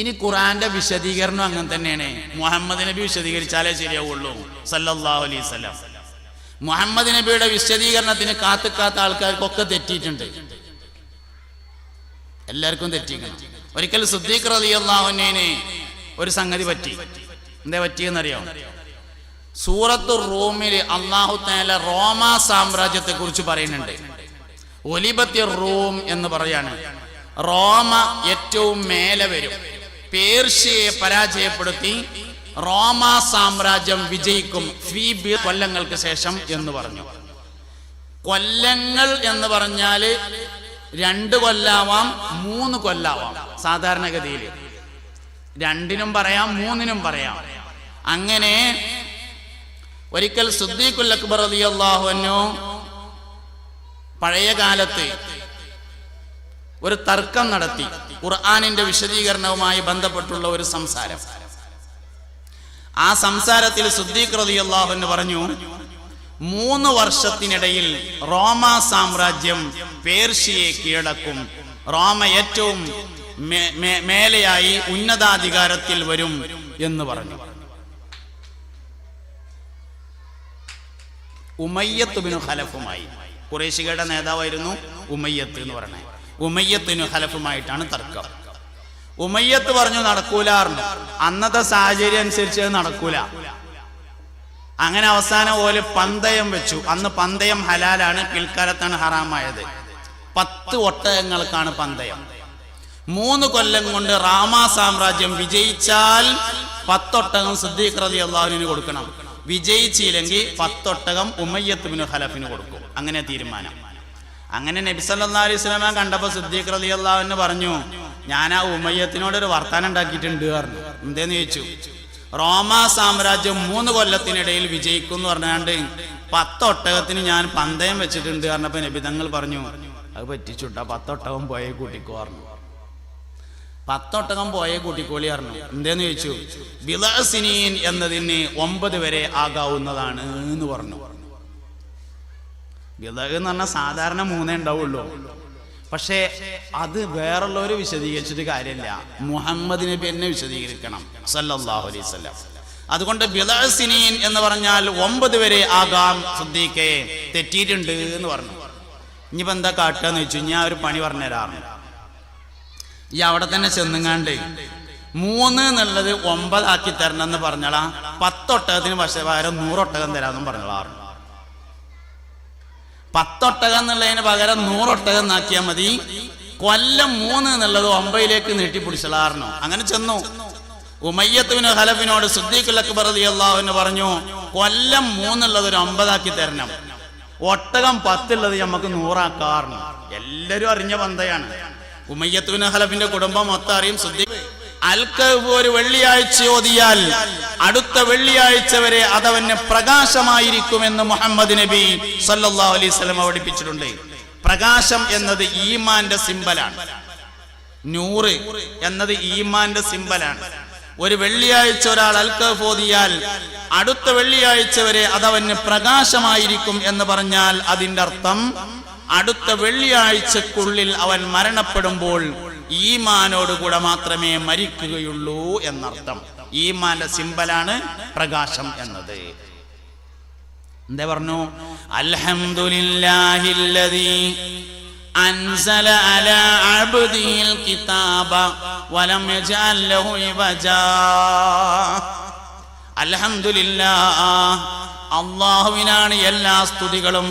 ഇനി ഖുർആന്റെ വിശദീകരണം അങ്ങനെ തന്നെയാണ്. മുഹമ്മദ് നബി വിശദീകരിച്ചാലേ ശരിയാവുള്ളൂ സല്ലല്ലാഹു അലൈഹി വസല്ലം. മുഹമ്മദ് നബിയുടെ വിശദീകരണത്തിന് കാത്ത ആൾക്കാർക്കൊക്കെ തെറ്റിയിട്ടുണ്ട്, എല്ലാവർക്കും തെറ്റിക്കണം. ഒരിക്കൽ സിദ്ദീഖ് റളിയല്ലാഹു അൻഹുവിന് ഒരു സംഗതി പറ്റി. എന്താ പറ്റിയെന്നറിയാം? സൂറത്തു റൂമിൽ അല്ലാഹു തആല റോമാ സാമ്രാജ്യത്തെ കുറിച്ച് പറയുന്നുണ്ട്. ഒലിബത്തി റൂം എന്ന് പറയാണ്. റോമ ഏറ്റവും മേലെ വരും, പേർഷ്യയെ പരാജയപ്പെടുത്തി റോമാ സാമ്രാജ്യം വിജയിക്കും കൊല്ലങ്ങൾക്ക് ശേഷം എന്ന് പറഞ്ഞു. കൊല്ലങ്ങൾ എന്ന് പറഞ്ഞാല് 2 കൊല്ലാവാം 3 കൊല്ലാവാം. സാധാരണഗതിയിൽ 2നും പറയാം 3നും പറയാം. അങ്ങനെ ഒരിക്കൽ സിദ്ദീഖുൽ അക്ബർ റളിയല്ലാഹു അൻഹു പഴയ കാലത്ത് ഒരു തർക്കം നടത്തി, ഖുർആനിന്റെ വിശദീകരണവുമായി ബന്ധപ്പെട്ടുള്ള ഒരു സംസാരം. ആ സംസാരത്തിൽ സിദ്ദീഖ് റളിയല്ലാഹു അൻഹു പറഞ്ഞു, 3 വർഷത്തിനിടയിൽ റോമാ സാമ്രാജ്യം പേർഷ്യയെ കീഴടക്കും, റോമ ഏറ്റവും മേലെയായി ഉന്നതാധികാരത്തിൽ വരും എന്ന് പറഞ്ഞു. ഉമയ്യത്ത് ബിനു ഖലഫുമായി, ഖുറൈശികളുടെ നേതാവായിരുന്നു ഉമയ്യത്ത് എന്ന് പറഞ്ഞത്. ഉമയ്യത്ത് ബിനു ഖലഫുമായിട്ടാണ് തർക്കം. ഉമയ്യത്ത് പറഞ്ഞു നടക്കൂലാർന്നു. അന്നത്തെ സാഹചര്യം അനുസരിച്ച് അത് നടക്കൂല. അങ്ങനെ അവസാനം ഓല് പന്തയം വെച്ചു. അന്ന് പന്തയം ഹലാലാണ്, പിൽക്കാലത്താണ് ഹറാമായത്. 10 ഒട്ടകങ്ങൾക്കാണ് പന്തയം. 3 കൊല്ലം കൊണ്ട് റോമാ സാമ്രാജ്യം വിജയിച്ചാൽ 10 ഒട്ടകം സിദ്ദീഖ് റളിയല്ലാഹു അൻഹുവിന് കൊടുക്കണം. വിജയിച്ചില്ലെങ്കിൽ 10 ഒട്ടകം ഉമയ്യത്ത് ബിനു ഖലഫിന് കൊടുക്കും. അങ്ങനെ തീരുമാനം. അങ്ങനെ നബി സല്ലല്ലാഹു അലൈഹി വസല്ലം കണ്ടപ്പോൾ സിദ്ദീഖ് റളിയല്ലാഹു അൻഹു പറഞ്ഞു, ഞാൻ ആ ഉമയ്യത്തിനോടൊരു വർത്താനം ഉണ്ടാക്കിയിട്ടുണ്ട് പറഞ്ഞു. എന്തേന്ന് ചോദിച്ചു. റോമാ സാമ്രാജ്യം 3 കൊല്ലത്തിനിടയിൽ വിജയിക്കും എന്ന് പറഞ്ഞാണ്ട് 10 ഒട്ടകത്തിന് ഞാൻ പന്തയം വെച്ചിട്ടുണ്ട് പറഞ്ഞപ്പോൾ നബി തങ്ങൾ പറഞ്ഞു, അത് പറ്റിച്ചുട്ടാ, 10 ഒട്ടകം പോയേ കൂട്ടിക്കോ പറഞ്ഞു. 10 ഒട്ടകം പോയേ കൂട്ടിക്കോളി പറഞ്ഞു. എന്തേന്ന് ചോദിച്ചു. ബിളഅസിനീൻ എന്നതിന് 9 വരെ ആകാവുന്നതാണ് എന്ന് പറഞ്ഞു. ബിളഅ എന്ന് പറഞ്ഞാൽ സാധാരണ 3 ഉണ്ടാവുള്ളൂ. പക്ഷേ അത് വേറുള്ളവർ വിശദീകരിച്ചിട്ട് കാര്യമില്ല, മുഹമ്മദ് നബി എന്നെ വിശദീകരിക്കണം സല്ലല്ലാഹു അലൈഹി വസല്ലം. അതുകൊണ്ട് ബിളഅസിനീൻ എന്ന് പറഞ്ഞാൽ 9 വരെ ആകാം സിദ്ദീഖേ, തെറ്റിയിട്ടുണ്ട് എന്ന് പറഞ്ഞു. ഇനിയിപ്പോൾ എന്താ കാട്ടുകയെന്ന് ചോദിച്ചു. ഞാൻ ഒരു പണി പറഞ്ഞുതരാറുണ്ട്. ഈ അവിടെ തന്നെ ചെന്നുങ്ങാണ്ട് 3 എന്നുള്ളത് 9 ആക്കി തരണം എന്ന് പറഞ്ഞാളാ, 10 ഒട്ടകത്തിന് പക്ഷേ പകരം 100 ഒട്ടകം തരാമെന്നും പറഞ്ഞോളാറുണ്ട്. 10 ഒട്ടകം എന്നുള്ളതിന് പകരം 100 ഒട്ടകം എന്നാക്കിയാൽ മതി. കൊല്ലം 3 എന്നുള്ളത് 9ലേക്ക് നീട്ടിപ്പിടിച്ചളാറുന്നു. അങ്ങനെ ചെന്നു. ഉമയ്യത്ത് ബിനു ഖലഫിനോട് സിദ്ദീഖുൽ അക്ബർ റളിയല്ലാഹു അൻഹു പറഞ്ഞു, കൊല്ലം 3 ഉള്ളത് ഒരു 9 ആക്കി തരണം, ഒട്ടകം 10 ഉള്ളത് നമുക്ക് 100 ആക്കാറുണ്ട്. എല്ലാവരും അറിഞ്ഞ പന്തയാണ്. ഉമയ്യത്ത് ബിനു ഖലഫിന്റെ കുടുംബം മൊത്തം അറിയും. സിദ്ദീഖ് അൽ-കഹ്ഫ് ഒരു വെള്ളിയാഴ്ച ഓതിയാൽ അടുത്ത വെള്ളിയാഴ്ച വരെ അതവന് പ്രകാശമായിരിക്കുമെന്ന് മുഹമ്മദ് നബി സല്ലല്ലാഹു അലൈഹി വസല്ലം പഠിപ്പിച്ചിട്ടുണ്ട്. പ്രകാശം എന്നത് ഈമാന്റെ സിംബലാണ്. 100 എന്നത് ഈമാന്റെ സിംബലാണ്. ഒരു വെള്ളിയാഴ്ച ഒരാൾ അൽ-കഹ്ഫ് ഓതിയാൽ അടുത്ത വെള്ളിയാഴ്ച വരെ അതവന് പ്രകാശമായിരിക്കും എന്ന് പറഞ്ഞാൽ അതിന്റെ അർത്ഥം അടുത്ത വെള്ളിയാഴ്ചക്കുള്ളിൽ അവൻ മരണപ്പെടുമ്പോൾ ഈമാനോടുകൂടെ മാത്രമേ മരിക്കുകയുള്ളൂ എന്നർത്ഥം. ഈമാന്റെ സിംബലാണ് പ്രകാശം എന്നത്. എന്താ പറഞ്ഞു? അൽഹംദുലില്ലാഹില്ലദീ അൻസല അലാ അബ്ദിഹിൽ കിതാബ വലം യജഅൽ ലഹു ഇവജാ. അൽഹംദുലില്ലാഹ്, അല്ലാഹുവിനാണ് എല്ലാ സ്തുതികളും.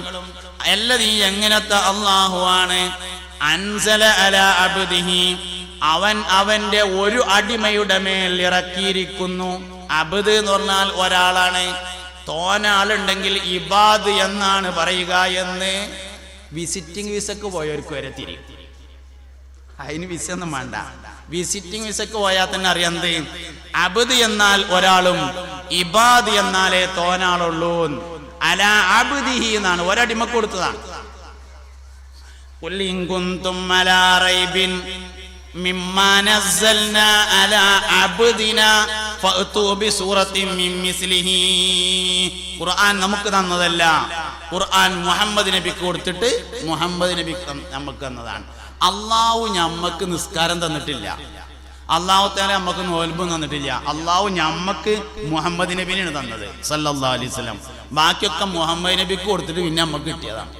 അല്ലദീ, എങ്ങനത്തെ അല്ലാഹുവാണ്. അൻസല അലാ അബ്ദിഹി, അവൻ അവന്റെ ഒരു അടിമയുടെ മേൽ ഇറക്കിയിരിക്കുന്നു. അബ്ദ് എന്ന് പറഞ്ഞാൽ ഒരാളാണ്. തോനാളുണ്ടെങ്കിൽ ഇബാദ് എന്നാണ് പറയുക എന്ന് വിസിറ്റിംഗ് വിസക്ക് പോയവർക്ക് വരെ തിരിയും. അതിന് വിസ ഒന്നും വേണ്ട. വിസിറ്റിംഗ് വിസക്ക് പോയാൽ തന്നെ അറിയാന്ത് അബ്ദ് എന്നാൽ ഒരാളും ഇബാദ് എന്നാലേ തോനാളുള്ളൂ. അലാ അബ്ദിഹി എന്നാണ്, ഒരടിമക്ക് കൊടുത്തതാണ്. ഖുൽ ഇൻ കുൻതും അലാ റൈബിൻ മിമ്മാ നസ്സൽനാ അലാ അബ്ദിനാ ഫഅതു ബിസൂറത്തിൻ മിൻ മിസ്ലിഹി. ഖുർആൻ നമുക്ക് തന്നതല്ല, ഖുർആൻ മുഹമ്മദ് നബിക്ക് കൊടുത്തിട്ട് മുഹമ്മദ് നബി നമുക്ക് തന്നതാണ്. അള്ളാഹു ഞമ്മക്ക് നിസ്കാരം തന്നിട്ടില്ല, അള്ളാഹു തആല നമുക്ക് നോൽബ് തന്നിട്ടില്ല. അള്ളാഹു ഞമ്മക്ക് മുഹമ്മദ് നബിനെയാണ് തന്നത് സല്ലല്ലാഹു അലൈഹി വസല്ലം. ബാക്കിയൊക്കെ മുഹമ്മദ് നബിക്ക് കൊടുത്തിട്ട് പിന്നെ നമുക്ക് കിട്ടിയതാണ്.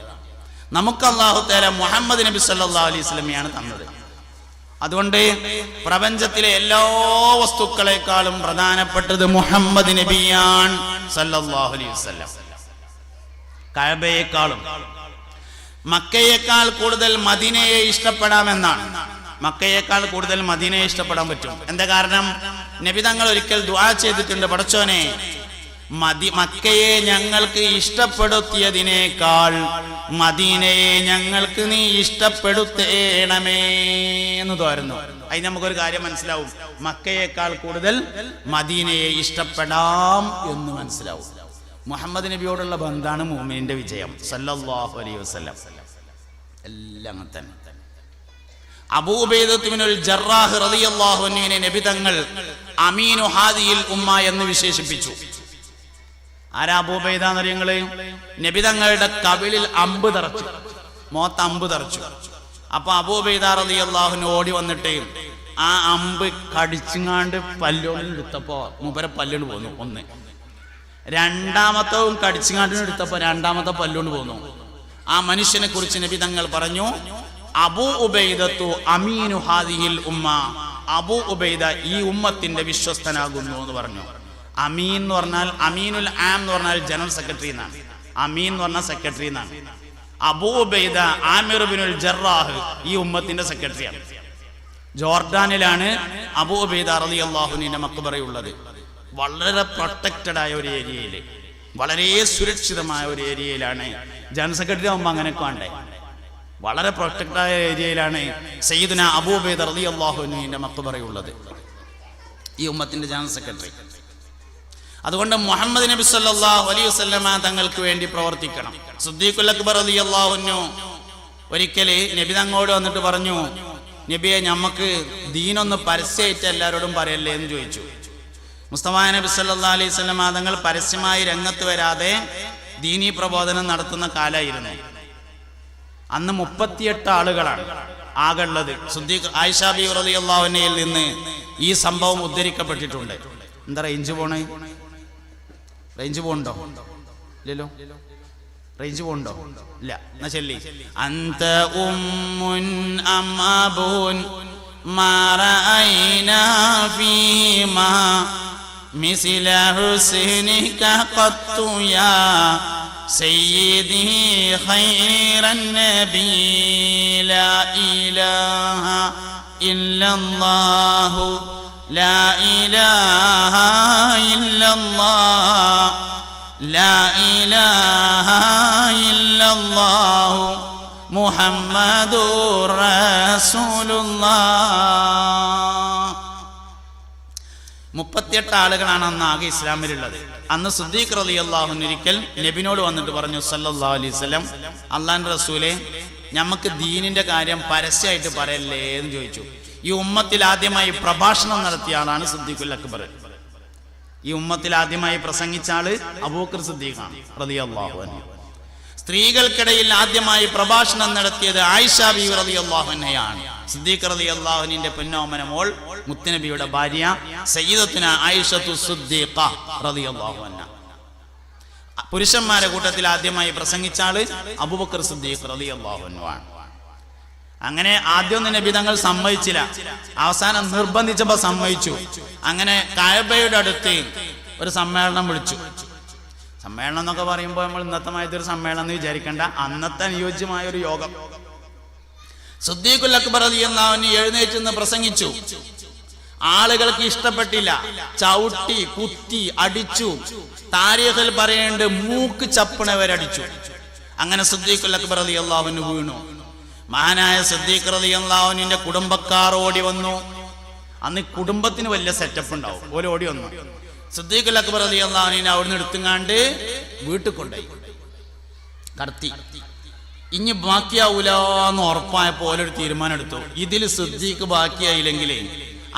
നമുക്ക് അള്ളാഹു തആല മുഹമ്മദ് നബി സല്ലല്ലാഹു അലൈഹി വസല്ലമയാണ് തന്നത്. അതുകൊണ്ട് പ്രപഞ്ചത്തിലെ എല്ലാ വസ്തുക്കളെക്കാളും പ്രധാനപ്പെട്ടത് മുഹമ്മദ് നബിയാണ് സല്ലല്ലാഹു അലൈഹി വസല്ലം. കഅബയേക്കാളും മക്കയേക്കാൾ കൂടുതൽ മദീനയെ ഇഷ്ടപ്പെടാമെന്നാണ്. മക്കയേക്കാൾ കൂടുതൽ മദീനയെ ഇഷ്ടപ്പെടാൻ പറ്റും. എന്താ കാരണം? നബി തങ്ങൾ ഒരിക്കൽ ദുആ ചെയ്തിട്ടുണ്ട്, പടച്ചോനെ മക്കയെ ഞങ്ങൾക്ക് ഇഷ്ടപ്പെടുത്തിയതിനേക്കാൾ മദീനയെ ഞങ്ങൾക്ക് നീ ഇഷ്ടപ്പെടുത്തേണമേ എന്ന് തോരുന്നു. അതിന് നമുക്കൊരു കാര്യം മനസ്സിലാവും, മക്കയേക്കാൾ കൂടുതൽ മദീനയെ ഇഷ്ടപ്പെടാം എന്ന് മനസ്സിലാവും. മുഹമ്മദ് നബിയോടുള്ള ബന്ധാണ് മുഅ്മിനിന്റെ വിജയം സല്ലല്ലാഹു അലൈഹി വസല്ലം. എല്ലാം അങ്ങനെ തന്നെ. അബൂ ഉബൈദത്ത് ഇബ്നുൽ ജറാഹ് റളിയല്ലാഹു അൻഹുവിനെ നബി തങ്ങൾ അമീനു ഹാദിഹിൽ ഉമ്മ എന്ന് വിശേഷിപ്പിച്ചു. ആരാ അബൂ ഉബൈദ എന്നറിയങ്ങള്? നബി തങ്ങളുടെ കവിളിൽ അമ്പ് തറച്ചു, മോത്ത് അമ്പ് തറച്ചു. അപ്പൊ അബൂ ഉബൈദ റളിയല്ലാഹു അൻഹു ഓടി വന്നിട്ട് ആ അമ്പ് കടിച്ചുങ്ങാണ്ട് പല്ലോണ്ട് എടുത്തപ്പോ മൂപ്പരെ പല്ലോണ്ട് പോന്നു. ഒന്ന് രണ്ടാമത്തവും കടിച്ചുങ്ങാണ്ടിന് എടുത്തപ്പോ രണ്ടാമത്തെ പല്ലോണ്ട് പോന്നു. ആ മനുഷ്യനെ കുറിച്ച് നബി തങ്ങൾ പറഞ്ഞു, അബൂ ഉബൈദത്തു അമീനു ഹാദിഹിൽ ഉമ്മ. അബൂ ഉബൈദ ഈ ഉമ്മത്തിന്റെ വിശ്വസ്തനാകുന്നു എന്ന് പറഞ്ഞു. അമീൻ എന്ന് പറഞ്ഞാൽ അമീനുൽ ആം എന്ന് പറഞ്ഞാൽ ജനറൽ സെക്രട്ടറി എന്നാണ്. അമീൻ എന്ന് പറഞ്ഞാൽ സെക്രട്ടറി എന്നാണ്. അബൂ ഉബൈദ ആമിർ ഇബ്നുൽ ജറാഹ് ഈ ഉമ്മത്തിന്റെ സെക്രട്ടറിയാണ്. ജോർഡാനിലാണ് അബൂ ഉബൈദ റളിയല്ലാഹു അൻഹുവിന്റെ മഖ്ബറയുള്ളത്. വളരെ പ്രൊട്ടക്റ്റഡ് ആയ ഒരു ഏരിയയില്, വളരെ സുരക്ഷിതമായ ഒരു ഏരിയയിലാണ്. ജനറൽ സെക്രട്ടറി ആകുമ്പോൾ അങ്ങനെയൊക്കെ വേണ്ടേ? വളരെ പ്രൊട്ടക്റ്റഡ് ആയ ഏരിയയിലാണ് സയ്യിദുന അബൂ ഉബൈദ റളിയല്ലാഹു അൻഹുവിന്റെ മഖ്ബറയുള്ളത്, ഈ ഉമ്മത്തിന്റെ ജനറൽ സെക്രട്ടറി. അതുകൊണ്ട് മുഹമ്മദ് നബി സല്ലല്ലാഹു അലൈഹി വസല്ലമ തങ്ങൾക്ക് വേണ്ടി പ്രവർത്തിക്കണം. സിദ്ദീഖുൽ അക്ബർ റളിയല്ലാഹു അൻഹു ഒരിക്കൽ നബി തങ്ങളോട് വന്നിട്ട് പറഞ്ഞു, നബിയെ നമുക്ക് ദീനൊന്ന് പരസ്യമായിട്ട് എല്ലാവരോടും പറയല്ലേ എന്ന് ചോദിച്ചു. മുസ്തഫ നബി സല്ലല്ലാഹു അലൈഹി വസല്ലമ തങ്ങൾ പരസ്യമായി രംഗത്ത് വരാതെ ദീനീ പ്രബോധനം നടത്തുന്ന കാലമായിരുന്നു. അന്ന് 38 ആളുകളാണ് ആകുള്ളത്. സിദ്ദീഖ് ആയിഷ ബിവി റളിയല്ലാഹു അൻഹയിൽ നിന്ന് ഈ സംഭവം ഉദ്ധരിക്കപ്പെട്ടിട്ടുണ്ട്. എന്താ റേഞ്ച് പോണേ? റേഞ്ച് പോണ്ടോ? ഇല്ലല്ലോ. റേഞ്ച് പോണ്ടോ? ഇല്ല. എന്നാ ചൊല്ലി, അന്ത ഉമ്മുൻ അം അബൂൻ മാ റഅയ്നാ ഫീമാ മിസ്ല ഹുസ്നിക ഖത്തു യാ സയ്യിദി ഖൈറൻ നബി ലാ ഇലാഹ ഇല്ലല്ലാഹു ലാ ഇലാഹ ഇല്ലല്ലാഹ് ലാ ഇലാഹ ഇല്ലല്ലാഹു മുഹമ്മദുർ റസൂലുള്ളാഹ്. 38 ആളുകളാണ് അന്ന് ആകെ ഇസ്ലാമിലുള്ളത്. അന്ന് സിദ്ദീഖ് റളിയല്ലാഹു അൻഹു ഒരിക്കൽ നബിനോട് വന്നിട്ട് പറഞ്ഞു, സല്ലല്ലാഹു അലൈഹി വസല്ലം, അല്ലാഹുവിന്റെ റസൂലേ, നമുക്ക് ദീനിന്റെ കാര്യം പരസ്യമായിട്ട് പറയല്ലേ എന്ന് ചോദിച്ചു. ഈ ഉമ്മത്തിൽ ആദ്യമായി പ്രഭാഷണം നടത്തിയ ആളാണ് സിദ്ദീഖുൽ അക്ബർ. ഈ ഉമ്മത്തിൽ ആദ്യമായി പ്രസംഗിച്ച ആള് അബൂബക്കർ സിദ്ദീഖാണ് റളിയല്ലാഹു അൻഹു. സ്ത്രീകൾക്കിടയിൽ ആദ്യമായി പ്രഭാഷണം നടത്തിയത് ആയിഷ ബിവി റളിയല്ലാഹു അൻഹയാണ്. സിദ്ദീഖ് റളിയല്ലാഹു അൻഹുവിന്റെ പൊന്നോമന മോൾ മുത്തുനബിയുടെ ഭാര്യ സയ്യിദത്തുന ആയിഷത്തു സിദ്ദീഖ റളിയല്ലാഹു അൻഹ. പുരുഷന്മാരുടെ കൂട്ടത്തിൽ ആദ്യമായി പ്രസംഗിച്ച ആള് അബൂബക്കർ സിദ്ദീഖ് റളിയല്ലാഹു അൻഹു ആണ്. അങ്ങനെ ആദ്യമൊന്നും നബി തങ്ങൾ സമ്മതിച്ചില്ല, അവസാനം നിർബന്ധിച്ചപ്പോ സമ്മതിച്ചു. അങ്ങനെ കഅബയുടെ അടുത്ത് ഒരു സമ്മേളനം വിളിച്ചു. സമ്മേളനം എന്നൊക്കെ പറയുമ്പോൾ നമ്മൾ ഇന്നത്തെ മാതിരി ഒരു സമ്മേളനം എന്ന് വിചാരിക്കേണ്ട, അന്നത്തെ അനുയോജ്യമായ ഒരു യോഗം. സിദ്ദീഖുൽ അക്ബർ റളിയല്ലാഹു അൻഹു എഴുന്നേറ്റ് നിന്ന് പ്രസംഗിച്ചു. ആളുകൾക്ക് ഇഷ്ടപ്പെട്ടില്ല, ചവിട്ടി കുത്തി അടിച്ചു. താരീഖിൽ പറയേണ്ട മൂക്ക് ചപ്പണവരടിച്ചു. അങ്ങനെ സിദ്ദീഖുൽ അക്ബർ റളിയല്ലാഹു അൻഹു വീണു. മഹാനായ സിദ്ദീഖ് റളിയല്ലാഹു അൻഹുവിന്റെ കുടുംബക്കാർ ഓടി വന്നു. അന്ന് കുടുംബത്തിന് വലിയ സെറ്റപ്പ് ഉണ്ടാവും. ഓരോ ഓടി വന്നു. സിദ്ദീഖുൽ അക്ബർ റളിയല്ലാഹു അൻഹുവിനെ അവിടുന്ന് എടുത്തുങ്ങാണ്ട് വീട്ടിൽ കൊണ്ടുപോയി കടത്തി. ഇനി ബാക്കിയാവൂലെന്ന് ഉറപ്പായപ്പോൾ ഓരോ തീരുമാനം എടുത്തു. ഇതിൽ സിദ്ദീഖ് ബാക്കിയായില്ലെങ്കിൽ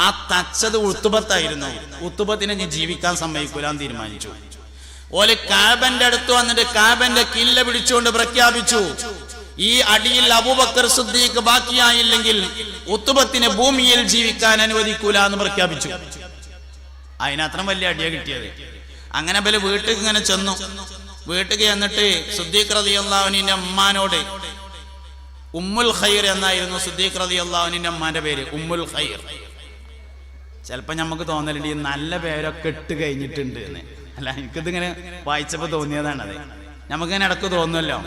ആ തച്ചത് ഉത്തുബത്തായിരുന്നു, ഉത്തുബത്തിനെ ഞാൻ ജീവിക്കാൻ സമ്മതിക്കൂലെന്ന് തീരുമാനിച്ചു. ഓല് കഅബന്റെ അടുത്ത് വന്നിട്ട് കഅബന്റെ കില്ല പിടിച്ചുകൊണ്ട് പ്രഖ്യാപിച്ചു, ഈ അടിയിൽ അബൂബക്കർ സിദ്ദീഖ് ബാക്കിയായില്ലെങ്കിൽ ഉത്ബത്തിനെ ഭൂമിയിൽ ജീവിക്കാൻ അനുവദിക്കൂല എന്ന് പ്രഖ്യാപിച്ചു. അതിനത്ര വലിയ അടിയാ കിട്ടിയത്. അങ്ങനെ ബല വീട്ടിൽ ഇങ്ങനെ ചെന്നു. വീട്ടിൽ ചെന്നിട്ട് സിദ്ദീഖ് റളിയല്ലാഹു അൻഹുവിന്റെ അമ്മാനോട്, ഉമ്മുൽ ഖൈർ എന്നായിരുന്നു സിദ്ദീഖ് റളിയല്ലാഹു അൻഹുവിന്റെ അമ്മാന്റെ പേര്, ഉമ്മുൽ ഖൈർ. ചിലപ്പോ നമുക്ക് തോന്നലുണ്ട് ഈ നല്ല പേരൊക്കെ ഇട്ട് കഴിഞ്ഞിട്ടുണ്ട് എന്ന്. അല്ല, എനിക്കിതിങ്ങനെ വായിച്ചപ്പോ തോന്നിയതാണത്. നമുക്കിങ്ങനെ ഇടക്ക് തോന്നുമല്ലോ,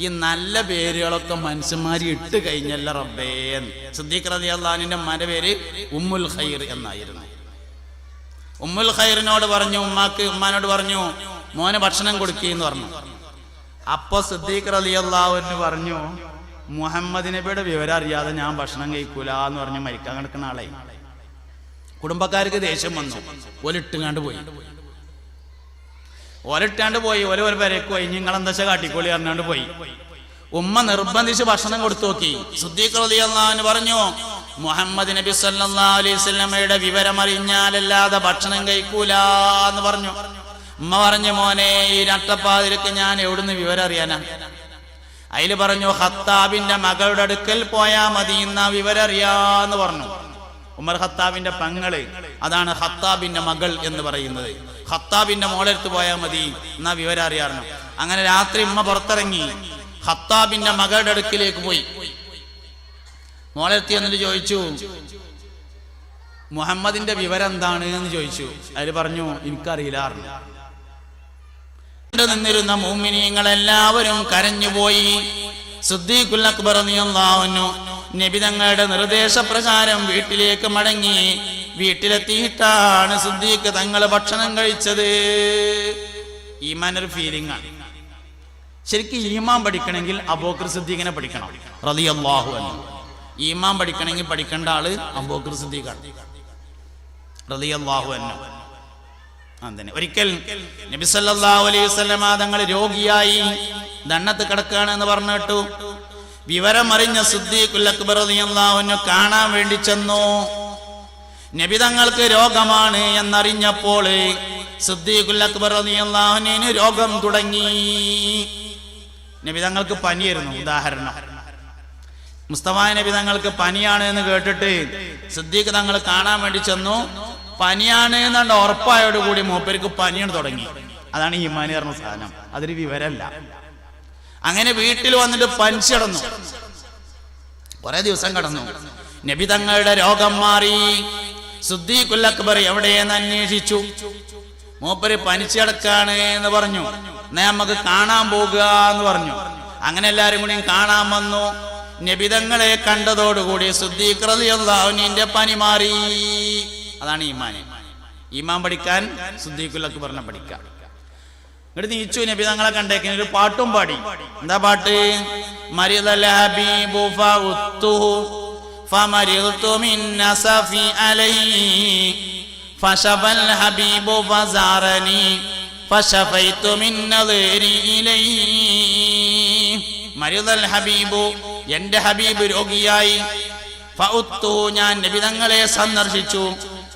ഈ നല്ല പേരുകളൊക്കെ മനുഷ്യന്മാർ ഇട്ട് കഴിഞ്ഞല്ല റബ്ബേ. സിദ്ദീഖ് റളിയല്ലാഹു അൻഹുവിന്റെ അമ്മാന്റെ പേര് ഉമ്മുൽ ഖൈർ എന്നായിരുന്നു. ഉമ്മുൽ ഖൈറിനോട് പറഞ്ഞു, ഉമ്മാനോട് പറഞ്ഞു, മോനെ ഭക്ഷണം കൊടുക്കുകയെന്ന് പറഞ്ഞു. അപ്പൊ സിദ്ദീഖ് റളിയല്ലാഹു അൻഹു പറഞ്ഞു, മുഹമ്മദ് നബിയുടെ വിവരം അറിയാതെ ഞാൻ ഭക്ഷണം കഴിക്കൂല എന്ന് പറഞ്ഞു മരിക്കാൻ കിടക്കുന്ന ആളെ. കുടുംബക്കാർക്ക് ദേഷ്യം വന്നു. ഒലിട്ടുകാണ്ട് പോയി. ഓരോ വരക്ക് പോയി. നിങ്ങളെന്താ കാട്ടിക്കോളി പറഞ്ഞാണ്ട് പോയി. ഉമ്മ നിർബന്ധിച്ച് ഭക്ഷണം കൊടുത്തു നോക്കി. സിദ്ദീഖ് റളിയല്ലാഹു അൻഹു പറഞ്ഞു, മുഹമ്മദ് നബി സല്ലല്ലാഹു അലൈഹി വസല്ലമയുടെ വിവരം അറിഞ്ഞാലല്ലാതെ ഭക്ഷണം കഴിക്കൂല എന്ന് പറഞ്ഞു. ഉമ്മ പറഞ്ഞു, മോനെ ഈ നട്ടപ്പാതിരക്ക് ഞാൻ എവിടുന്ന് വിവരം അറിയാനാ? അതിൽ പറഞ്ഞു, ഖത്താബിന്റെ മകളുടെ അടുക്കൽ പോയാ മതി എന്നാ വിവരം അറിയാന്ന് പറഞ്ഞു. ഉമർ ഖത്താബിന്റെ പെങ്ങള്, അതാണ് ഖത്താബിന്റെ മകൾ എന്ന് പറയുന്നത്. ഖത്താബിന്റെ മോളെടുത്ത് പോയാൽ മതി എന്നാ വിവരം അറിയാറുണ്ട്. അങ്ങനെ രാത്രി ഉമ്മ പുറത്തിറങ്ങി ഖത്താബിന്റെ മകളുടെ അടുക്കിലേക്ക് പോയി. മോളെടുത്ത് എന്നിട്ട് ചോദിച്ചു, മുഹമ്മദിന്റെ വിവരം എന്താണ് എന്ന് ചോദിച്ചു. അതിൽ പറഞ്ഞു, എനിക്കറിയില്ല. നിന്നിരുന്ന മുഅ്മിനീങ്ങളെല്ലാവരും കരഞ്ഞുപോയി. സിദ്ദീഖുൽ അക്ബർ റളിയല്ലാഹു അൻഹു നബി തങ്ങളുടെ നിർദ്ദേശപ്രകാരം വീട്ടിലേക്ക് മടങ്ങി. വീട്ടിലെത്തിയിട്ടാണ് സിദ്ദീഖ് തങ്ങൾ ഭക്ഷണം കഴിച്ചത്. ഈമാനൊരു ഫീലിംഗ് ആണ്. ശരിക്കും ഈമാൻ പഠിക്കണമെങ്കിൽ അബൂബക്കർ സിദ്ദീഖിനെ പഠിക്കണം റളിയല്ലാഹു അൻഹു. ഈമാൻ പഠിക്കണമെങ്കിൽ പഠിക്കേണ്ട ആള് അബൂബക്കർ സിദ്ദീഖാണ് റളിയല്ലാഹു അൻഹു. അങ്ങനെ ഒരിക്കൽ നബി സല്ലല്ലാഹു അലൈഹി വസല്ലമ തങ്ങൾ രോഗിയായി ദണ്ണത്ത് കിടക്കുകയാണെന്ന് പറഞ്ഞു കേട്ടു. വിവരം അറിഞ്ഞ സിദ്ദീഖുൽ അക്ബർ റളിയല്ലാഹു അൻഹു കാണാൻ വേണ്ടി ചെന്നു. നബി തങ്ങൾക്ക് രോഗമാണ് എന്നറിഞ്ഞപ്പോൾ സിദ്ദീഖുൽ അക്ബർ റളിയല്ലാഹു അൻഹുവിന് രോഗം തുടങ്ങി. നബി തങ്ങൾക്ക് പനിയായിരുന്നു. ഉദാഹരണം, മുസ്തഫ നബി തങ്ങൾക്ക് പനിയാണ് എന്ന് കേട്ടിട്ട് സിദ്ദീഖ് തങ്ങൾ കാണാൻ വേണ്ടി ചെന്നു. പനിയാണ് എന്നാണ്ട് ഉറപ്പായോടുകൂടി മൂപ്പർക്ക് പനിയാണ് തുടങ്ങി. അതാണ് ഈമാൻ പറഞ്ഞ സാധനം. അതൊരു വിവരമല്ല. അങ്ങനെ വീട്ടിൽ വന്നിട്ട് പനിച്ചടന്നു. കുറെ ദിവസം കടന്നു. നബി തങ്ങളുടെ രോഗം മാറി. സിദ്ദീഖുൽ അക്ബർ എവിടെയെന്ന് അന്വേഷിച്ചു. മൂപ്പര് പനിച്ചടക്കാണ് എന്ന് പറഞ്ഞു. എന്നാ നമുക്ക് കാണാൻ പോകുക എന്ന് പറഞ്ഞു. അങ്ങനെ എല്ലാരും കൂടി കാണാൻ വന്നു. നബി തങ്ങളെ കണ്ടതോടുകൂടി സിദ്ദീഖ് റളിയല്ലാഹു അൻഹുവിന്റെ പനി മാറി. അതാണ് ഈമാൻ. ഈമാൻ പഠിക്കാൻ സിദ്ദീഖുൽ അക്ബറിനെ പഠിക്കാം. എന്നിട്ട് നീച്ചു നബി തങ്ങളെ കണ്ടേക്കിന് ഒരു പാട്ടും പാടി. എന്താ പാട്ട്? മരിദൽ ഹബീബു ഫഉത്തുഹു ഫമരിദതു മിൻ നസഫി അലൈഹി ഫശഫൽ ഹബീബു ഫസാറനി ഫശഫൈതു മിൻ നദരി ഇലൈഹി. മരിദൽ ഹബീബു, എന്റെ ഹബീബ് രോഗിയായി. ഫഉത്തുഹു, ഞാൻ നബി തങ്ങളെ സന്ദർശിച്ചു.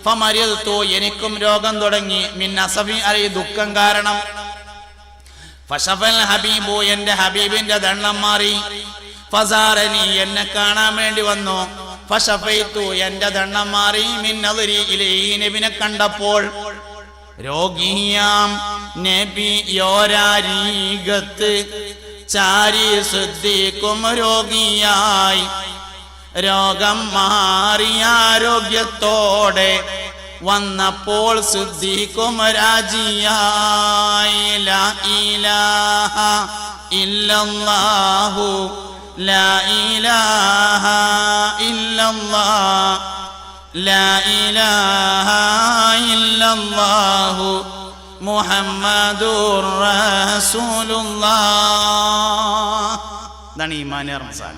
ഫമരിദതു, എനിക്കും രോഗം തുടങ്ങി. മിൻ നസഫി അലൈഹി, ദുഃഖം കാരണം. ഫശഫൽ ഹബീബു, എന്റെ ഹബീബിന്റെ ദണ്ണം മാറി. ഫസാറനി, എന്നെ കാണാൻ വേണ്ടി വന്നു. ഫശഫൈതു, എന്റെ ദണ്ണം മാറി. മിൻ നദരി ഇലൈഹി, നബിനെ കണ്ടപ്പോൾ. രോഗിയാം നബിയോരാരീകത്ത് ചാരി സിദ്ദീഖും രോഗിയായി. രോഗം മാറിയ ആരോഗ്യത്തോടെ വന്നപ്പോൾ സിദ്ദീഖും രാജിയായി. ലാ ഇലാഹ ഇല്ലല്ലാഹു ലാ ഇലാഹ ഇല്ലല്ലാഹ് ലാ ഇലാഹ ഇല്ലല്ലാഹു മുഹമ്മദുർ റസൂലുള്ളാഹ്. ഇതാണ് ഈമാൻ റംസാന.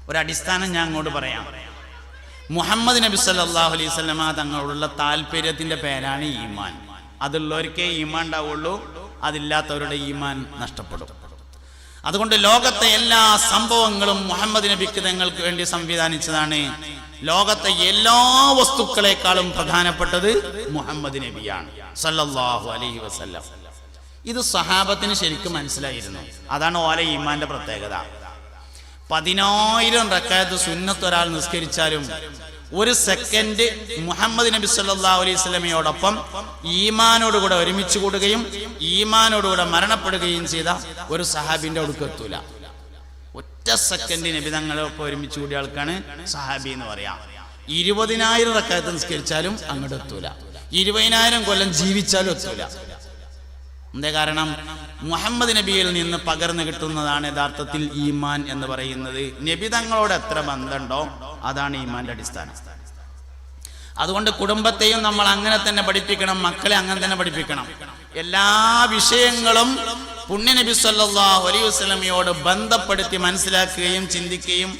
ഒരടിസ്ഥാനം ഞാൻ അങ്ങോട്ട് പറയാം. മുഹമ്മദ് നബി സല്ലല്ലാഹു അലൈഹി വസല്ലമ തങ്ങളോടുള്ള താല്പര്യത്തിന്റെ പേരാണ് ഈമാൻ. അതുള്ളവർക്കേ ഈമാൻ ഉണ്ടാവുള്ളൂ. അതില്ലാത്തവരുടെ ഈമാൻ നഷ്ടപ്പെടും. അതുകൊണ്ട് ലോകത്തെ എല്ലാ സംഭവങ്ങളും മുഹമ്മദ് നബിക്ക് തങ്ങൾക്ക് വേണ്ടി സംവിധാനിച്ചതാണ്. ലോകത്തെ എല്ലാ വസ്തുക്കളെക്കാളും പ്രധാനപ്പെട്ടത് മുഹമ്മദ് നബിയാണ് സല്ലല്ലാഹു അലൈഹി വസല്ലം. ഇത് സഹാബത്തിന് ശരിക്കും മനസ്സിലായിരുന്നു. അതാണ് ഓല ഈമാന്റെ പ്രത്യേകത. 10,000 റക്അത്ത് സുന്നത്ത് ഒരാൾ നിസ്കരിച്ചാലും ഒരു സെക്കൻഡ് മുഹമ്മദ് നബി സല്ലല്ലാഹു അലൈഹി വസല്ലമയോടൊപ്പം ഈമാനോടുകൂടെ ഒരുമിച്ച് കൂടുകയും ഈമാനോടുകൂടെ മരണപ്പെടുകയും ചെയ്ത ഒരു സഹാബിന്റെ അടുക്ക് എത്തൂല. ഒറ്റ സെക്കൻഡ് നബി തങ്ങളൊപ്പം ഒരുമിച്ച് കൂടിയ ആൾക്കാണ് സഹാബി എന്ന് പറയാം. 20,000 റക്അത്ത് നിസ്കരിച്ചാലും അങ്ങോട്ട് എത്തൂല. 20,000 കൊല്ലം ജീവിച്ചാലും എത്തൂല. എന്താ കാരണം? മുഹമ്മദ് നബിയിൽ നിന്ന് പകർന്നു കിട്ടുന്നതാണ് യഥാർത്ഥത്തിൽ ഈമാൻ എന്ന് പറയുന്നത്. നബി തങ്ങളോട് എത്ര ബന്ധമുണ്ടോ അതാണ് ഈമാന്റെ അടിസ്ഥാനം. അതുകൊണ്ട് കുടുംബത്തെയും നമ്മൾ അങ്ങനെ തന്നെ പഠിപ്പിക്കണം, മക്കളെ അങ്ങനെ തന്നെ പഠിപ്പിക്കണം. എല്ലാ വിഷയങ്ങളും പുണ്യ നബി സല്ലല്ലാഹു അലൈഹി വസല്ലമയോട് ബന്ധപ്പെടുത്തി മനസ്സിലാക്കുകയും ചിന്തിക്കുകയും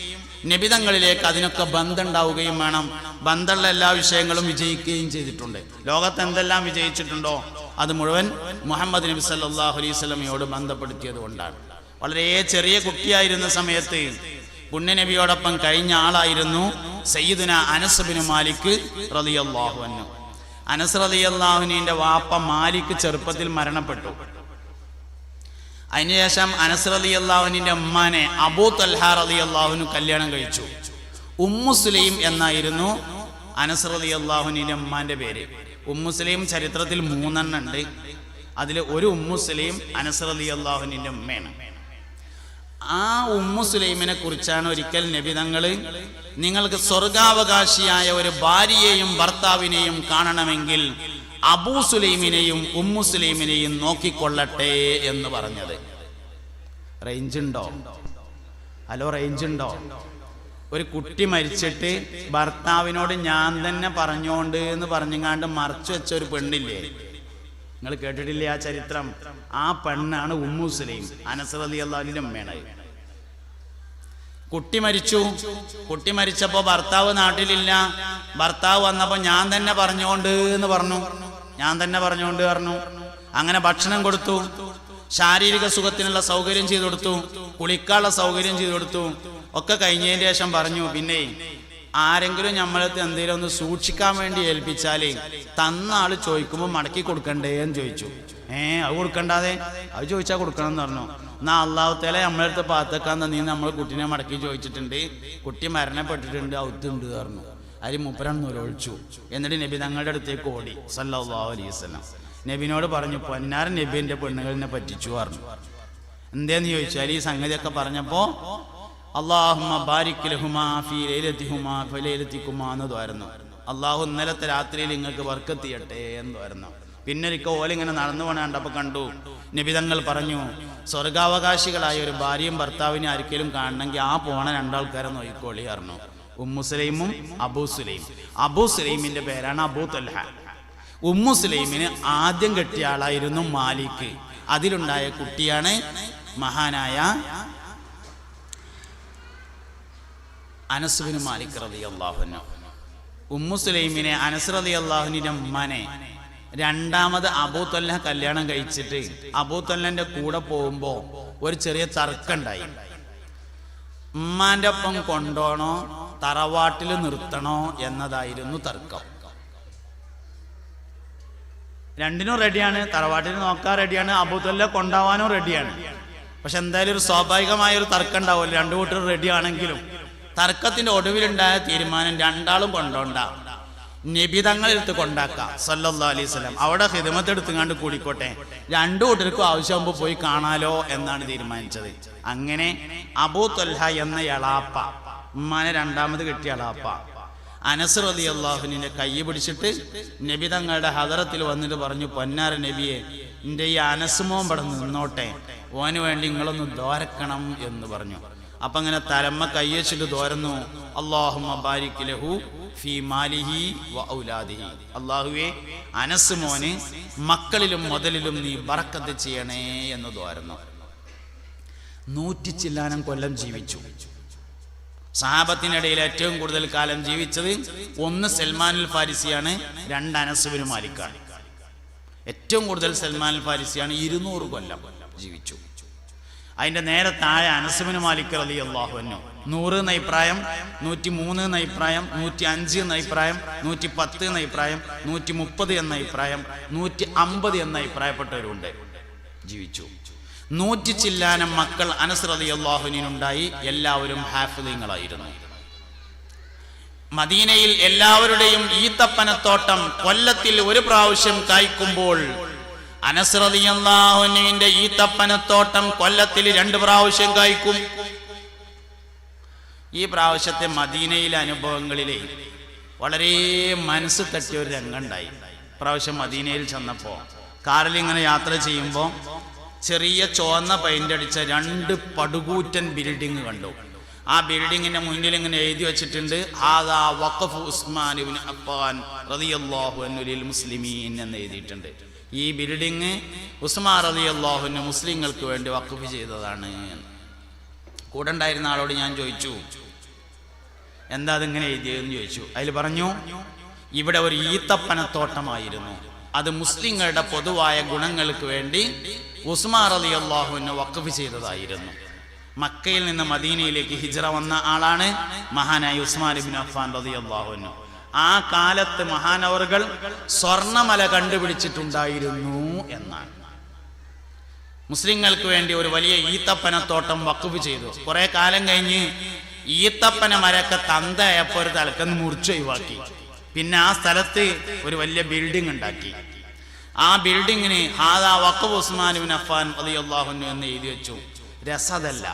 നബിതങ്ങളിലേക്ക് അതിനൊക്കെ ബന്ധം ഉണ്ടാവുകയും വേണം. ബന്ധമുള്ള എല്ലാ വിഷയങ്ങളും വിജയിക്കുകയും ചെയ്തിട്ടുണ്ട്. ലോകത്ത് എന്തെല്ലാം വിജയിച്ചിട്ടുണ്ടോ അത് മുഴുവൻ മുഹമ്മദ് നബി സല്ലല്ലാഹു അലൈഹി വസല്ലമയോട് ബന്ധപ്പെടുത്തിയത് കൊണ്ടാണ്. വളരെ ചെറിയ കുട്ടിയായിരുന്ന സമയത്ത് പുണ്യനബിയോടൊപ്പം കഴിഞ്ഞ ആളായിരുന്നു സയ്യിദുന അനസ് ബിൻ മാലിക് റളിയല്ലാഹു അൻഹു. അനസ് റളിയല്ലാഹു അൻഹുവിന്റെ വാപ്പ മാലിക് ചെറുപ്പത്തിൽ മരണപ്പെട്ടു. അതിനുശേഷം അനസ് റളിയല്ലാഹു അൻഹുവിന്റെ ഉമ്മാനെ അബൂ തൽഹ റളിയല്ലാഹു അൻഹു കല്യാണം കഴിച്ചു. ഉമ്മു സുലൈം എന്നായിരുന്നു അനസ് റളിയല്ലാഹു അൻഹുവിന്റെ ഉമ്മാന്റെ പേര്. ഉമ്മു സുലൈം ചരിത്രത്തിൽ 3 ഉണ്ട്. അതിൽ ഒരു ഉമ്മു സുലൈം അനസ് റളിയല്ലാഹു അൻഹുവിന്റെ ഉമ്മയാണ്. ആ ഉമ്മു സുലൈമിനെ കുറിച്ചാണ് ഒരിക്കൽ നബി തങ്ങൾ നിങ്ങൾക്ക് സ്വർഗാവകാശിയായ ഒരു ഭാര്യയെയും ഭർത്താവിനെയും കാണണമെങ്കിൽ അബൂ സുലൈമിനെയും ഉമ്മു സുലൈമിനെയും നോക്കിക്കൊള്ളട്ടെ എന്ന് പറഞ്ഞത്. റേഞ്ച് ഉണ്ടോ? ഹലോ, റേഞ്ച് ഉണ്ടോ? ഒരു കുട്ടി മരിച്ചിട്ട് ഭർത്താവിനോട് ഞാൻ തന്നെ പറഞ്ഞോണ്ട് എന്ന് പറഞ്ഞുങ്ങാണ്ട് മറച്ചു വെച്ച ഒരു പെണ്ണില്ലേ, നിങ്ങൾ കേട്ടിട്ടില്ലേ ആ ചരിത്രം? ആ പെണ്ണാണ് ഉമ്മു സുലൈം, അനസ് റളിയല്ലാഹു അൻഹുവിന്റെ ഉമ്മയാണ്. കുട്ടി മരിച്ചു. കുട്ടി മരിച്ചപ്പോ ഭർത്താവ് നാട്ടിലില്ല. ഭർത്താവ് വന്നപ്പോ ഞാൻ തന്നെ പറഞ്ഞോണ്ട് എന്ന് പറഞ്ഞു. അങ്ങനെ ഭക്ഷണം കൊടുത്തു, ശാരീരിക സുഖത്തിനുള്ള സൗകര്യം ചെയ്തു കൊടുത്തു, കുളിക്കാനുള്ള സൗകര്യം ചെയ്തു കൊടുത്തു. ഒക്കെ കഴിഞ്ഞതിന് ശേഷം പറഞ്ഞു, പിന്നെ ആരെങ്കിലും നമ്മളടുത്ത് എന്തെങ്കിലും ഒന്ന് സൂക്ഷിക്കാൻ വേണ്ടി ഏൽപ്പിച്ചാലേ തന്ന ആള് ചോദിക്കുമ്പോൾ മടക്കി കൊടുക്കണ്ടേ എന്ന് ചോദിച്ചു. അത് കൊടുക്കണ്ടാതെ? അത് ചോദിച്ചാൽ കൊടുക്കണം എന്ന് പറഞ്ഞു. എന്നാ അള്ളാഹു തആല നമ്മളടുത്ത് പാത്തക്കാൻ നീ നമ്മൾ കുട്ടീനെ മടക്കി ചോദിച്ചിട്ടുണ്ട്, കുട്ടി മരണപ്പെട്ടിട്ടുണ്ട്, ഔത്തുണ്ട് പറഞ്ഞു. അതിൽ മൂപ്പരാണ് ഒരൊഴിച്ചു. എന്നിട്ട് നബി തങ്ങളുടെ അടുത്തേക്ക് ഓടി സല്ലല്ലാഹു അലൈഹി വസല്ലം. നബിനോട് പറഞ്ഞു, പൊന്നാരൻ നബി എൻ്റെ പെണ്ണുകളിനെ പറ്റിച്ചു പറഞ്ഞു. എന്തേന്ന് ചോദിച്ചാൽ ഈ സംഗതിയൊക്കെ പറഞ്ഞപ്പോ അല്ലാഹുമ്മ ബാരിക് ലഹുമാ ഫീ ലൈലതിഹുമാ ഫലൈലതികുമാ എന്ന് ദുആയിരുന്നു. അള്ളാഹു ഇന്നലത്തെ രാത്രിയിൽ നിങ്ങൾക്ക് ബർക്കത്ത് ചെയ്യട്ടെ എന്ന് ദുആയിരുന്നു. പിന്നൊരിക്കൽ ഓലിങ്ങനെ നടന്നു പോണ കണ്ടപ്പോൾ കണ്ടു നബി തങ്ങൾ പറഞ്ഞു, സ്വർഗാവകാശികളായ ഒരു ഭാര്യയും ഭർത്താവിനെ ആർക്കെങ്കിലും കാണണമെങ്കിൽ ആ പോണ 2 ആൾക്കാരെ നോക്കിക്കോളി പറഞ്ഞു. ഉമ്മു സുലൈമും അബൂ സുലൈം. അബൂ സുലൈമിന്റെ പേരാണ് അബൂ തൽഹ. ഉമ്മു സുലൈമിന് ആദ്യം കെട്ടിയ ആളായിരുന്നു മാലിക്. അതിലുണ്ടായ കുട്ടിയാണ് മഹാനായ അനസ് ബിൻ മാലിക് റളിയല്ലാഹു അൻഹു. ഉമ്മു സുലൈമിനെ അനസ് റളിയല്ലാഹു അൻഹുവിന്റെ ഉമ്മാനെ രണ്ടാമത് അബൂ തൽഹ കല്യാണം കഴിച്ചിട്ട് അബൂ തൽഹന്റെ കൂടെ പോകുമ്പോ ഒരു ചെറിയ തർക്കമുണ്ടായി. ഉമ്മാന്റെ ഒപ്പം കൊണ്ടോണോ തറവാട്ടിൽ നിർത്തണോ എന്നതായിരുന്നു തർക്കം. രണ്ടിനും റെഡിയാണ്, തറവാട്ടിൽ നോക്കാൻ റെഡിയാണ്, അബൂ തൽഹ കൊണ്ടുപോവാനും റെഡിയാണ്. പക്ഷെ എന്തായാലും ഒരു സ്വാഭാവികമായ ഒരു തർക്കം ഉണ്ടാവുമല്ലോ, 2 കൂട്ടരും റെഡി ആണെങ്കിലും. തർക്കത്തിന്റെ ഒടുവിലുണ്ടായ തീരുമാനം 2 ആളും കൊണ്ടോണ്ട, നബി തങ്ങളെടുത്ത് കൊണ്ടാക്കാം സല്ലല്ലാഹു അലൈഹി വസല്ലം. അവിടെ ഖിദ്മത്ത് എടുത്തുകൊണ്ട് കൂടിക്കോട്ടെ, 2 കൂട്ടർക്കും ആവശ്യമാകുമ്പോൾ പോയി കാണാലോ എന്നാണ് തീരുമാനിച്ചത്. അങ്ങനെ അബൂ തൽഹ എന്ന എളാപ്പ, ഉമ്മാനെ രണ്ടാമത് കെട്ടിയ എളാപ്പ, അനസ് റളിയല്ലാഹു അൻഹുവിന്റെ കൈ പിടിച്ചിട്ട് നബി തങ്ങളുടെ ഹദറത്തിൽ വന്നിട്ട് പറഞ്ഞു, പൊന്നാര നബിയെ, എൻ്റെ ഈ അനസ് മോൻ ഇവിടെ നിന്നോട്ടെ, ഓന് വേണ്ടി നിങ്ങളൊന്ന് ദോരക്കണം എന്ന് പറഞ്ഞു. അപ്പൊ അങ്ങനെ തലമ്മ കയ്യച്ചിട്ട് ദോരന്നു, അല്ലാഹുമ്മ ബാരിക് ലഹു ഫീ മാലിഹി വ ഔലാദിഹി. അല്ലാഹുവേ, അനസ് മോന് മക്കളിലും മുതലിലും നീ ബറക്കത്ത് ചെയ്യണേ എന്ന് ദോരന്നു. 100 ചില്ലാനം കൊല്ലം ജീവിച്ചു. സഹാബത്തിനിടയിൽ ഏറ്റവും കൂടുതൽ കാലം ജീവിച്ചത് 1 സൽമാനുൽ ഫാരിസിയാണ്, 2 അനസ് ബിൻ മാലിക്കാണ്. ഏറ്റവും കൂടുതൽ സൽമാനുൽ ഫാരിസിയാണ്, 200 കൊല്ലം ജീവിച്ചു. അതിന്റെ നേരെ താഴെ അനസ് ബിൻ മാലിക് റളിയല്ലാഹു അൻഹു 100 എന്ന അഭിപ്രായം, 103 എന്ന അഭിപ്രായം, 105 എന്ന അഭിപ്രായം, 110 എന്ന അഭിപ്രായം, 130 എന്ന അഭിപ്രായം, 150 എന്ന അഭിപ്രായപ്പെട്ടവരുണ്ട്. ജീവിച്ചു. 100 ചില്ലാനം മക്കൾ അനസ് റളിയല്ലാഹു അൻഹുവിനുണ്ടായി. എല്ലാവരും ഹാഫിളീങ്ങളായിരുന്നു. മദീനയിൽ എല്ലാവരുടെയും ഈത്തപ്പനത്തോട്ടം കൊല്ലത്തിൽ ഒരു പ്രാവശ്യം കായ്ക്കുമ്പോൾ അനസ് റളിയല്ലാഹു അൻഹുവിന്റെ ഈത്തപ്പനത്തോട്ടം കൊല്ലത്തിൽ 2 പ്രാവശ്യം കായ്ക്കും. ഈ പ്രാവശ്യത്തെ മദീനയിലെ അനുഭവങ്ങളിലെ വളരെ മനസ്സ് തട്ടിയ ഒരു രംഗമുണ്ടായി. പ്രാവശ്യം മദീനയിൽ ചെന്നപ്പോൾ കാറിൽ ഇങ്ങനെ യാത്ര ചെയ്യുമ്പോൾ ചെറിയ ചുവന്ന പെയിന്റ് അടിച്ച 2 പടുകൂറ്റൻ ബിൽഡിംഗ് കണ്ടു. ആ ബിൽഡിങ്ങിന്റെ മുന്നിൽ ഇങ്ങനെ എഴുതി വെച്ചിട്ടുണ്ട്, ഹാദാ വഖഫ് ഉസ്മാൻ ഇബ്നു അഫ്ഫാൻ റളിയല്ലാഹു അൻഹു ലിൽ മുസ്ലിമീൻ എന്ന് എഴുതിയിട്ടുണ്ട്. ഈ ബിൽഡിങ് ഉസ്മാൻ റളിയല്ലാഹു അൻഹു മുസ്ലിങ്ങൾക്ക് വേണ്ടി വഖഫ് ചെയ്തതാണ്. കൂടെ ഉണ്ടായിരുന്ന ആളോട് ഞാൻ ചോദിച്ചു, എന്താ അതിങ്ങനെ എഴുതിയതെന്ന് ചോദിച്ചു. അതിൽ പറഞ്ഞു, ഇവിടെ ഒരു ഈത്തപ്പനത്തോട്ടമായിരുന്നു, അത് മുസ്ലിങ്ങളുടെ പൊതുവായ ഗുണങ്ങൾക്ക് വേണ്ടി ഉസ്മാൻ റളിയല്ലാഹു അൻഹു വഖഫ് ചെയ്തതായിരുന്നു. മക്കയിൽ നിന്ന് മദീനയിലേക്ക് ഹിജ്റ വന്ന ആളാണ് മഹാനായ ഉസ്മാൻ ഇബ്നു അഫ്ഫാൻ റളിയല്ലാഹു അൻഹു. ആ കാലത്ത് മഹാനവറുകൾ സ്വർണ്ണമല കണ്ടുപിടിച്ചിട്ടുണ്ടായിരുന്നു എന്നാണ്. മുസ്ലിങ്ങൾക്ക് വേണ്ടി ഒരു വലിയ ഈത്തപ്പനത്തോട്ടം വഖഫ് ചെയ്തു. കുറെ കാലം കഴിഞ്ഞ് ഈത്തപ്പന മരൊക്കെ തന്തയപ്പോൾ ഒരു തലക്കന്ന് മുറിച്ച് ഒഴിവാക്കി. പിന്നെ ആ സ്ഥലത്ത് ഒരു വലിയ ബിൽഡിംഗ് ഉണ്ടാക്കി. ആ ബിൽഡിങ്ങിന് ഹാദാ വഖഫ് ഉസ്മാൻ ഇബ്നു അഫ്ഫാൻ റളിയല്ലാഹു അൻഹു എന്ന് എഴുതി വെച്ചു. രസതല്ല,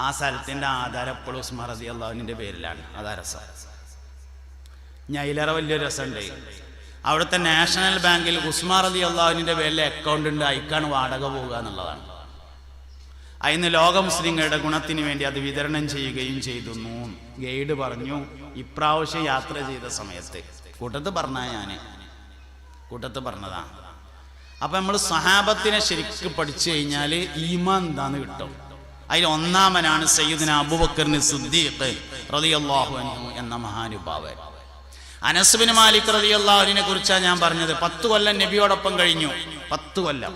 ആ സ്ഥലത്തിന്റെ ആധാരം ഇപ്പോൾ ഉസ്മാൻ റളിയല്ലാഹു അൻഹുവിന്റെ പേരിലാണ്. അതാ രസം. ഞയിലേറെ വലിയൊരു രസമുണ്ട്. അവിടുത്തെ നാഷണൽ ബാങ്കിൽ ഉസ്മാൻ റളിയല്ലാഹു അൻഹുവിന്റെ പേരിലെ അക്കൗണ്ട് ഉണ്ട്, അയക്കാണ് വാടക പോവുക എന്നുള്ളതാണ്. അതിന് ലോക മുസ്ലിങ്ങളുടെ ഗുണത്തിന് വേണ്ടി അത് വിതരണം ചെയ്യുകയും ചെയ്തു. ഗൈഡ് പറഞ്ഞു, ഇപ്രാവശ്യം യാത്ര ചെയ്ത സമയത്ത് കൂട്ടത്ത് പറഞ്ഞതാ. അപ്പൊ നമ്മൾ സഹാബത്തിനെ ശരിക്കും പഠിച്ചു കഴിഞ്ഞാൽ ഈമാൻ എന്താന്ന് കിട്ടും. അതിൽ ഒന്നാമനാണ് സയ്യിദുന അബൂബക്കർ സിദ്ദീഖ് റളിയല്ലാഹു അൻഹു എന്ന മഹാനുഭാവൻ. അനസ് ബിൻ മാലിക് റളിയല്ലാഹു അൻഹുവിനെ കുറിച്ചാണ് ഞാൻ പറഞ്ഞത്. 10 കൊല്ലം നബിയോടൊപ്പം കഴിഞ്ഞു. 10 കൊല്ലം.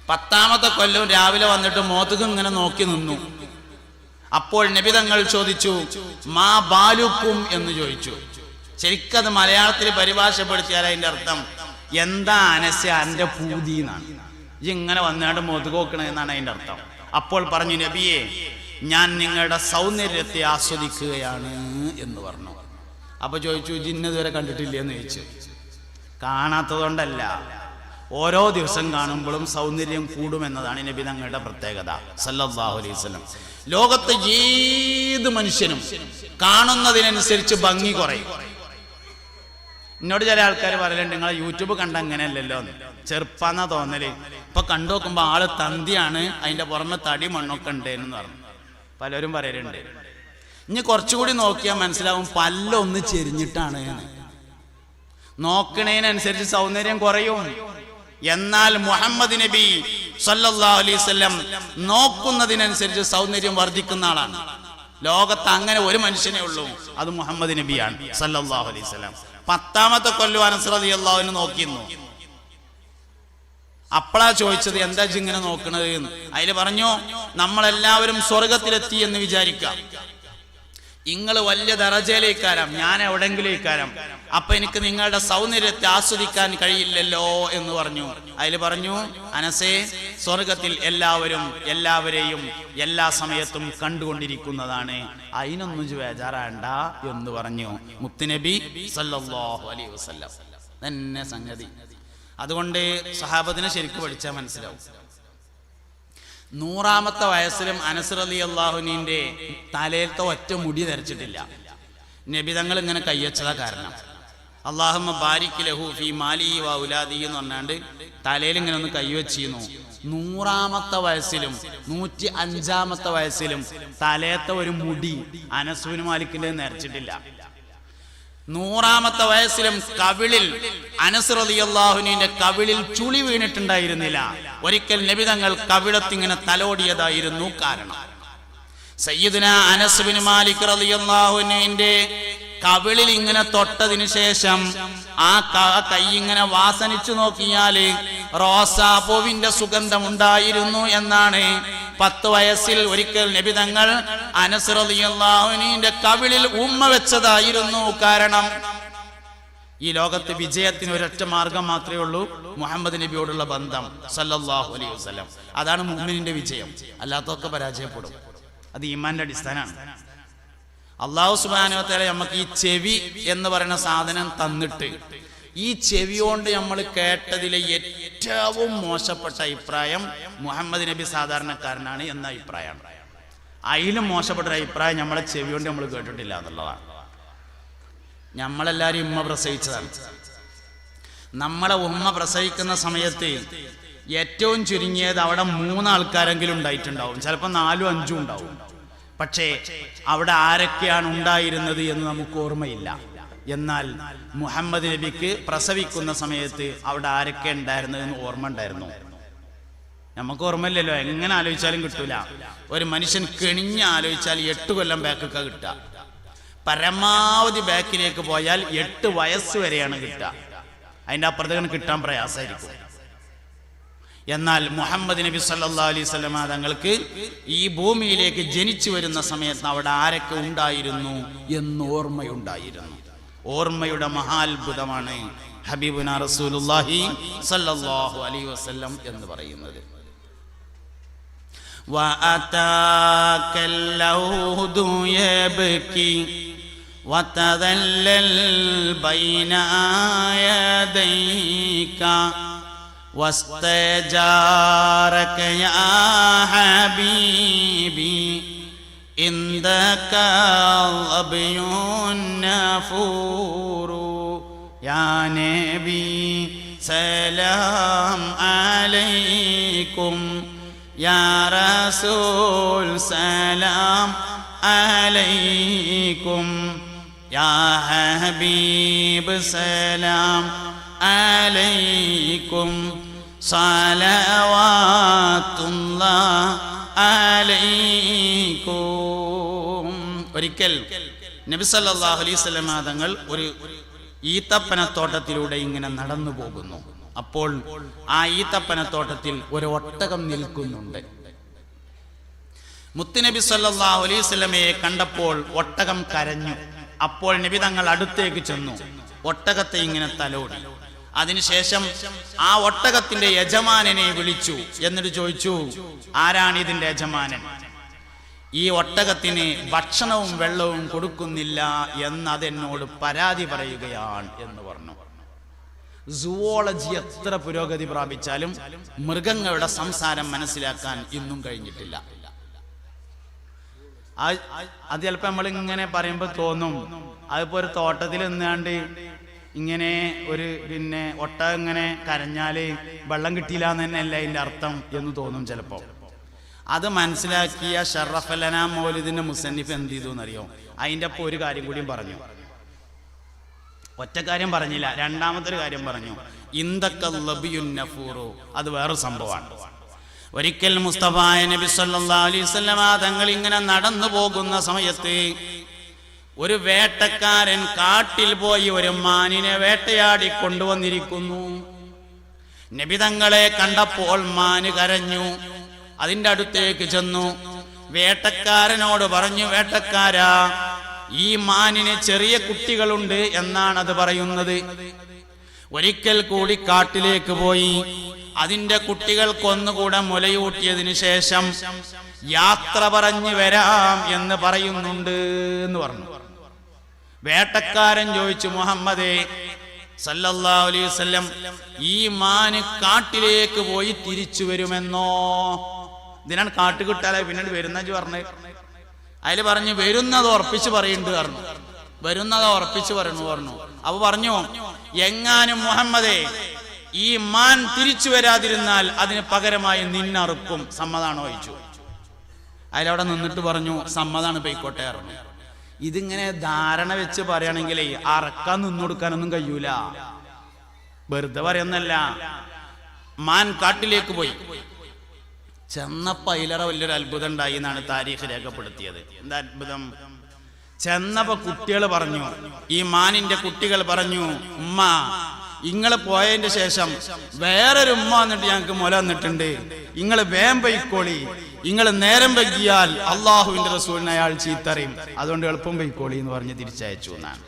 10ാമത്തെ കൊല്ലം രാവിലെ വന്നിട്ട് മോത്തുക്ക് ഇങ്ങനെ നോക്കി നിന്നു. അപ്പോൾ നബി തങ്ങൾ ചോദിച്ചു, മാ ബാലുക്കും എന്ന് ചോദിച്ചു. ശരിക്കത് മലയാളത്തിൽ പരിഭാഷപ്പെടുത്തിയാൽ അതിന്റെ അർത്ഥം, എന്താ അനസ് അന്റെ പൂതി എന്നാണ്. ഇങ്ങനെ വന്നാണ്ട് മോത്തുക്ക് നോക്കണ എന്നാണ് അതിന്റെ അർത്ഥം. അപ്പോൾ പറഞ്ഞു, നബിയെ, ഞാൻ നിങ്ങളുടെ സൗന്ദര്യത്തെ ആസ്വദിക്കുകയാണ് എന്ന് പറഞ്ഞു. അപ്പൊ ചോദിച്ചു, ജിന്നതുവരെ കണ്ടിട്ടില്ല എന്ന് ചോദിച്ചു. കാണാത്തതുകൊണ്ടല്ല, ഓരോ ദിവസം കാണുമ്പോഴും സൗന്ദര്യം കൂടുമെന്നതാണ് നബി തങ്ങളുടെ പ്രത്യേകത സല്ലല്ലാഹു അലൈഹി വസല്ലം. ലോകത്തെ ഏത് മനുഷ്യനും കാണുന്നതിനനുസരിച്ച് ഭംഗി കുറയും. എന്നോട് ചില ആൾക്കാർ പറയലുണ്ട്, നിങ്ങളെ യൂട്യൂബ് കണ്ട അങ്ങനെയല്ലല്ലോ എന്ന്. ചെറുപ്പാന്നാ തോന്നല്. ഇപ്പൊ കണ്ടു നോക്കുമ്പോ ആള് തന്തിയാണ്, അതിന്റെ പുറമെ തടി മണ്ണൊക്കെ ഉണ്ടെന്ന് പറഞ്ഞു പലരും പറയലുണ്ട്. ഇനി കുറച്ചുകൂടി നോക്കിയാൽ മനസ്സിലാവും പല്ലൊന്ന് ചെരിഞ്ഞിട്ടാണ് എന്ന്. നോക്കണേനനുസരിച്ച് സൗന്ദര്യം കുറയും. എന്നാൽ മുഹമ്മദ് നബി സല്ലല്ലാഹു അലൈഹി വസല്ലം നോക്കുന്നതിനനുസരിച്ച് സൗന്ദര്യം വർദ്ധിക്കുന്ന ആളാണ്. ലോകത്ത് അങ്ങനെ ഒരു മനുഷ്യനേ ഉള്ളൂ, അത് മുഹമ്മദ് നബിയാണ് സല്ലല്ലാഹു അലൈഹി വസല്ലം. 10ാമത്തെ കൊല്ലം അനസ് റളിയല്ലാഹു അൻഹു നോക്കിയിരുന്നു. അപ്പളാ ചോദിച്ചത്, എന്താ ഇങ്ങനെ നോക്കണത് എന്ന്. അതിൽ പറഞ്ഞു, നമ്മളെല്ലാവരും സ്വർഗത്തിലെത്തി എന്ന് വിചാരിക്കാം, നിങ്ങൾ വലിയ ദറജയിലേക്കാരം, ഞാൻ എവിടെങ്കിലേക്കാരം, അപ്പൊ എനിക്ക് നിങ്ങളുടെ സൗന്ദര്യത്തെ ആസ്വദിക്കാൻ കഴിയില്ലല്ലോ എന്ന് പറഞ്ഞു. അതിൽ പറഞ്ഞു, അനസേ, സ്വർഗത്തിൽ എല്ലാവരെയും എല്ലാ സമയത്തും കണ്ടുകൊണ്ടിരിക്കുന്നതാണ്, അതിനൊന്നും ബേജാറാണ്ട എന്ന് പറഞ്ഞു മുത്തുനബി സല്ലല്ലാഹു അലൈഹി വസല്ലം. തന്നെ സംഗതി. അതുകൊണ്ട് സഹാബത്തിനെ ശരിക്കും പഠിച്ചാൽ മനസ്സിലാവും. 100ാമത്തെ വയസ്സിലും അനസ് റളിയല്ലാഹു അൻഹുവിന്റെ തലയിലത്തെ ഒറ്റ മുടി ധരിച്ചിട്ടില്ല. നബി തങ്ങൾ ഇങ്ങനെ കയ്യച്ചതാ കാരണം. അല്ലാഹുമ്മ ബാരിക് ലഹു ഫീ മാലി വ ഔലാദിഹി എന്ന് പറഞ്ഞാണ്ട് തലയിൽ ഇങ്ങനെ ഒന്ന് കൈവച്ചിരുന്നു. 100ാമത്തെ വയസ്സിലും 105ാമത്തെ വയസ്സിലും തലയത്തെ ഒരു മുടി അനസ് ബിൻ മാലിക്കിന്റെ ധരിച്ചിട്ടില്ല. 100ാമത്തെ വയസ്സിലും കവിളിൽ അനസ് റളിയല്ലാഹു അൻഹുവിന്റെ കവിളിൽ ചുളി വീണിട്ടുണ്ടായിരുന്നില്ല. ഒരിക്കൽ നബി തങ്ങൾ കവിളത്തിങ്ങനെ തലോടിയതായിരുന്നു കാരണം. സയ്യിദുന അനസ് ബിൻ മാലിക് റളിയല്ലാഹു അൻഹുവിന്റെ കവിളിൽ ഇങ്ങനെ തൊട്ടതിനു ശേഷം ആ കൈ ഇങ്ങനെ വാസനിച്ചു നോക്കിയാല് റോസാപ്പൂവിന്റെ സുഗന്ധം ഉണ്ടായിരുന്നു എന്നാണ്. 10 വയസ്സിൽ ഒരിക്കൽ നബി തങ്ങൾ അനസ് റളിയല്ലാഹു അൻഹുവിന്റെ കവിളിൽ ഉമ്മ വെച്ചതായിരുന്നു കാരണം. ഈ ലോകത്ത് വിജയത്തിന് ഒരൊറ്റ മാർഗം മാത്രമേ ഉള്ളൂ, മുഹമ്മദ് നബിയോടുള്ള ബന്ധം സല്ലല്ലാഹു അലൈഹി വസല്ലം. അതാണ് മുഅ്മിനിന്റെ വിജയം. അല്ലാത്തൊക്കെ പരാജയപ്പെടും. അത് ഈമാന്റെ അടിസ്ഥാനമാണ്. അല്ലാഹു സുബ്ഹാനഹു വ തആല നമുക്ക് ഈ ചെവി എന്ന് പറയുന്ന സാധനം തന്നിട്ട് ഈ ചെവി കൊണ്ട് നമ്മൾ കേട്ടതിലെ ഏറ്റവും മോശപ്പെട്ട അഭിപ്രായം മുഹമ്മദ് നബി സാധാരണക്കാരനാണ് എന്ന അഭിപ്രായമാണ്. അതിലും മോശപ്പെട്ട ഒരു അഭിപ്രായം നമ്മളെ ചെവി കൊണ്ട് നമ്മൾ കേട്ടിട്ടില്ല എന്നുള്ളതാണ്. നമ്മളെല്ലാവരും ഉമ്മ പ്രസവിച്ചതാണ്. നമ്മളെ ഉമ്മ പ്രസവിക്കുന്ന സമയത്ത് ഏറ്റവും ചുരുങ്ങിയത് അവിടെ 3 ആൾക്കാരെങ്കിലും ഉണ്ടായിട്ടുണ്ടാവും, ചിലപ്പോൾ 4 5 ഉണ്ടാവും. പക്ഷേ അവിടെ ആരൊക്കെയാണ് ഉണ്ടായിരുന്നത് എന്ന് നമുക്ക് ഓർമ്മയില്ല. എന്നാൽ മുഹമ്മദ് നബിക്ക് പ്രസവിക്കുന്ന സമയത്ത് അവിടെ ആരൊക്കെ ഉണ്ടായിരുന്നതെന്ന് ഓർമ്മ ഉണ്ടായിരുന്നു. നമുക്ക് ഓർമ്മയില്ലല്ലോ, എങ്ങനെ ആലോചിച്ചാലും കിട്ടൂല. ഒരു മനുഷ്യൻ കെണിഞ്ഞ് ആലോചിച്ചാൽ 8 കൊല്ലം ബാക്കൊക്കെ കിട്ടുക. പരമാവധി ബാക്കിലേക്ക് പോയാൽ 8 വയസ്സ് വരെയാണ് കിട്ടുക. അതിൻ്റെ അപ്പുറത്തേക്ക് കിട്ടാൻ പ്രയാസമായിരിക്കും. എന്നാൽ മുഹമ്മദ് നബി സല്ലല്ലാഹു അലൈഹി വസല്ലം തങ്ങൾക്ക് ഈ ഭൂമിയിലേക്ക് ജനിച്ചു വരുന്ന സമയത്ത് അവിടെ ആരൊക്കെ ഉണ്ടായിരുന്നു എന്ന് ഓർമ്മയുണ്ടായിരുന്നു. ഓർമ്മയുടെ മഹാത്ഭുതമാണ് ഹബീബുനാ റസൂലുള്ളാഹി സല്ലല്ലാഹു അലൈഹി വസല്ലം എന്ന് പറയുന്നത്. وَأَتَاكَ اللَّوْدُ يَبْكِي وَتَذَلَّلْ بَيْنَ يَدَيْكَ واستجارك يا حبيبي عندك الظبي النفور يا نبي سلام عليكم يا رسول سلام عليكم يا حبيب سلام عليكم صلواتullah عليكم. ഒരിക്കൽ നബി സല്ലല്ലാഹു അലൈഹി വസല്ലം തങ്ങൾ ഒരു ഈത്തപ്പനത്തോട്ടത്തിലൂടെ ഇങ്ങനെ നടന്നു പോകുന്നു. അപ്പോൾ ആ ഈത്തപ്പനത്തോട്ടത്തിൽ ഒരു ഒട്ടകം നിൽക്കുന്നുണ്ട്. മുത്തുനബി സല്ലല്ലാഹു അലൈഹി വസല്ലമയെ കണ്ടപ്പോൾ ഒട്ടകം കരഞ്ഞു. അപ്പോൾ നബി തങ്ങൾ അടുത്തേക്ക് ചെന്നു, ഒട്ടകത്തെ ഇങ്ങനെ തലോടി. അതിനുശേഷം ആ ഒട്ടകത്തിന്റെ യജമാനനെ വിളിച്ചു. എന്നിട്ട് ചോദിച്ചു, ആരാണ് ഇതിന്റെ യജമാനൻ? ഈ ഒട്ടകത്തിന് ഭക്ഷണവും വെള്ളവും കൊടുക്കുന്നില്ല എന്ന് അതെന്നോട് പരാതി പറയുകയാണ് എന്ന് പറഞ്ഞു. സുവോളജി എത്ര പുരോഗതി പ്രാപിച്ചാലും മൃഗങ്ങളുടെ സംസാരം മനസ്സിലാക്കാൻ ഇന്നും കഴിഞ്ഞിട്ടില്ല. അത് ചിലപ്പോൾ നമ്മൾ ഇങ്ങനെ പറയുമ്പോൾ തോന്നും, അതിപ്പോ ഒരു തോട്ടത്തിൽ നിന്നാണ്ട് ഇങ്ങനെ ഒരു ഒട്ടകം ഇങ്ങനെ കരഞ്ഞാല് വെള്ളം കിട്ടിയില്ല എന്ന് തന്നെയല്ല അതിന്റെ അർത്ഥം എന്ന് തോന്നും ചിലപ്പോൾ. അത് മനസ്സിലാക്കിയ ഷറഫലന മൗലിദിന്റെ മുസന്നിഫ് എന്ത് ചെയ്തു എന്നറിയോ? അതിൻ്റെ ഒപ്പം ഒരു കാര്യം കൂടിയും പറഞ്ഞു. ഒറ്റ കാര്യം പറഞ്ഞില്ല, രണ്ടാമത്തെ ഒരു കാര്യം പറഞ്ഞു. ഇന്ദക്കൽ ലബിയുൻ നഫൂറു, അത് വേറെ സംഭവമാണ്. ഒരിക്കൽ മുസ്തഫായ നബി സല്ലല്ലാഹു അലൈഹി വസല്ലം തങ്ങൾ ഇങ്ങനെ നടന്നു പോകുന്ന സമയത്ത് ഒരു വേട്ടക്കാരൻ കാട്ടിൽ പോയി ഒരു മാനിനെ വേട്ടയാടി കൊണ്ടുവന്നിരിക്കുന്നു. നബി തങ്ങളെ കണ്ടപ്പോൾ മാന് കരഞ്ഞു. അതിൻ്റെ അടുത്തേക്ക് ചെന്നു വേട്ടക്കാരനോട് പറഞ്ഞു, വേട്ടക്കാരാ, ഈ മാനിന് ചെറിയ കുട്ടികളുണ്ട് എന്നാണ് അത് പറയുന്നത്. ഒരിക്കൽ കൂടി കാട്ടിലേക്ക് പോയി അതിന്റെ കുട്ടികൾക്കൊന്നുകൂടെ മുലയൂട്ടിയതിനു ശേഷം യാത്ര പറഞ്ഞു വരാം എന്ന് പറയുന്നുണ്ട് എന്ന് പറഞ്ഞു. വേട്ടക്കാരൻ ചോദിച്ചു, മുഹമ്മദേ സല്ലല്ലാഹു അലൈഹി വസല്ലം, ഈ മാന് കാട്ടിലേക്ക് പോയി തിരിച്ചു വരുമെന്നോ? ഇതിനാണ് കാട്ട് കിട്ടാലെ പിന്നീട് വരുന്ന പറഞ്ഞു. അതിൽ പറഞ്ഞു, വരുന്നത് ഉറപ്പിച്ച് പറയുന്നുണ്ട് പറഞ്ഞു. വരുന്നത് ഉറപ്പിച്ച് പറഞ്ഞു. അപ്പൊ പറഞ്ഞു, എങ്ങാനും മുഹമ്മദേ ഈ മാൻ തിരിച്ചു വരാതിരുന്നാൽ അതിന് പകരമായി നിന്നറുക്കും, സമ്മതാണോ ചോദിച്ചു. അതിലവിടെ നിന്നിട്ട് പറഞ്ഞു, സമ്മതാണ്, പോയിക്കോട്ടെ പറഞ്ഞു. ഇതിങ്ങനെ ധാരണ വെച്ച് പറയുകയാണെങ്കിലേ അറക്കാൻ നിന്നൊടുക്കാനൊന്നും കഴിയൂല, വെറുതെ പറയുന്നല്ല. മാൻ കാട്ടിലേക്ക് പോയി ചെന്നപ്പോ അതിലേറെ വലിയൊരു അത്ഭുതം ഉണ്ടായി എന്നാണ് താരീഖ് രേഖപ്പെടുത്തിയത്. എന്താ അത്ഭുതം? ചെന്നപ്പോ കുട്ടികൾ പറഞ്ഞു, ഈ മാനിന്റെ കുട്ടികൾ പറഞ്ഞു, ഉമ്മ ഇങ്ങള് പോയതിന്റെ ശേഷം വേറൊരു ഉമ്മ വന്നിട്ട് ഞങ്ങൾക്ക് മുല വന്നിട്ടുണ്ട്, ഇങ്ങള് വേം പൊയ്ക്കോളി, നിങ്ങൾ നേരം വൈകിയാൽ അള്ളാഹുവിന്റെ റസൂലിനെ അയാൾ ചീത്തറിയും, അതുകൊണ്ട് എളുപ്പം പൊയ്ക്കോളി എന്ന് പറഞ്ഞ് തിരിച്ചയച്ചു എന്നാണ്.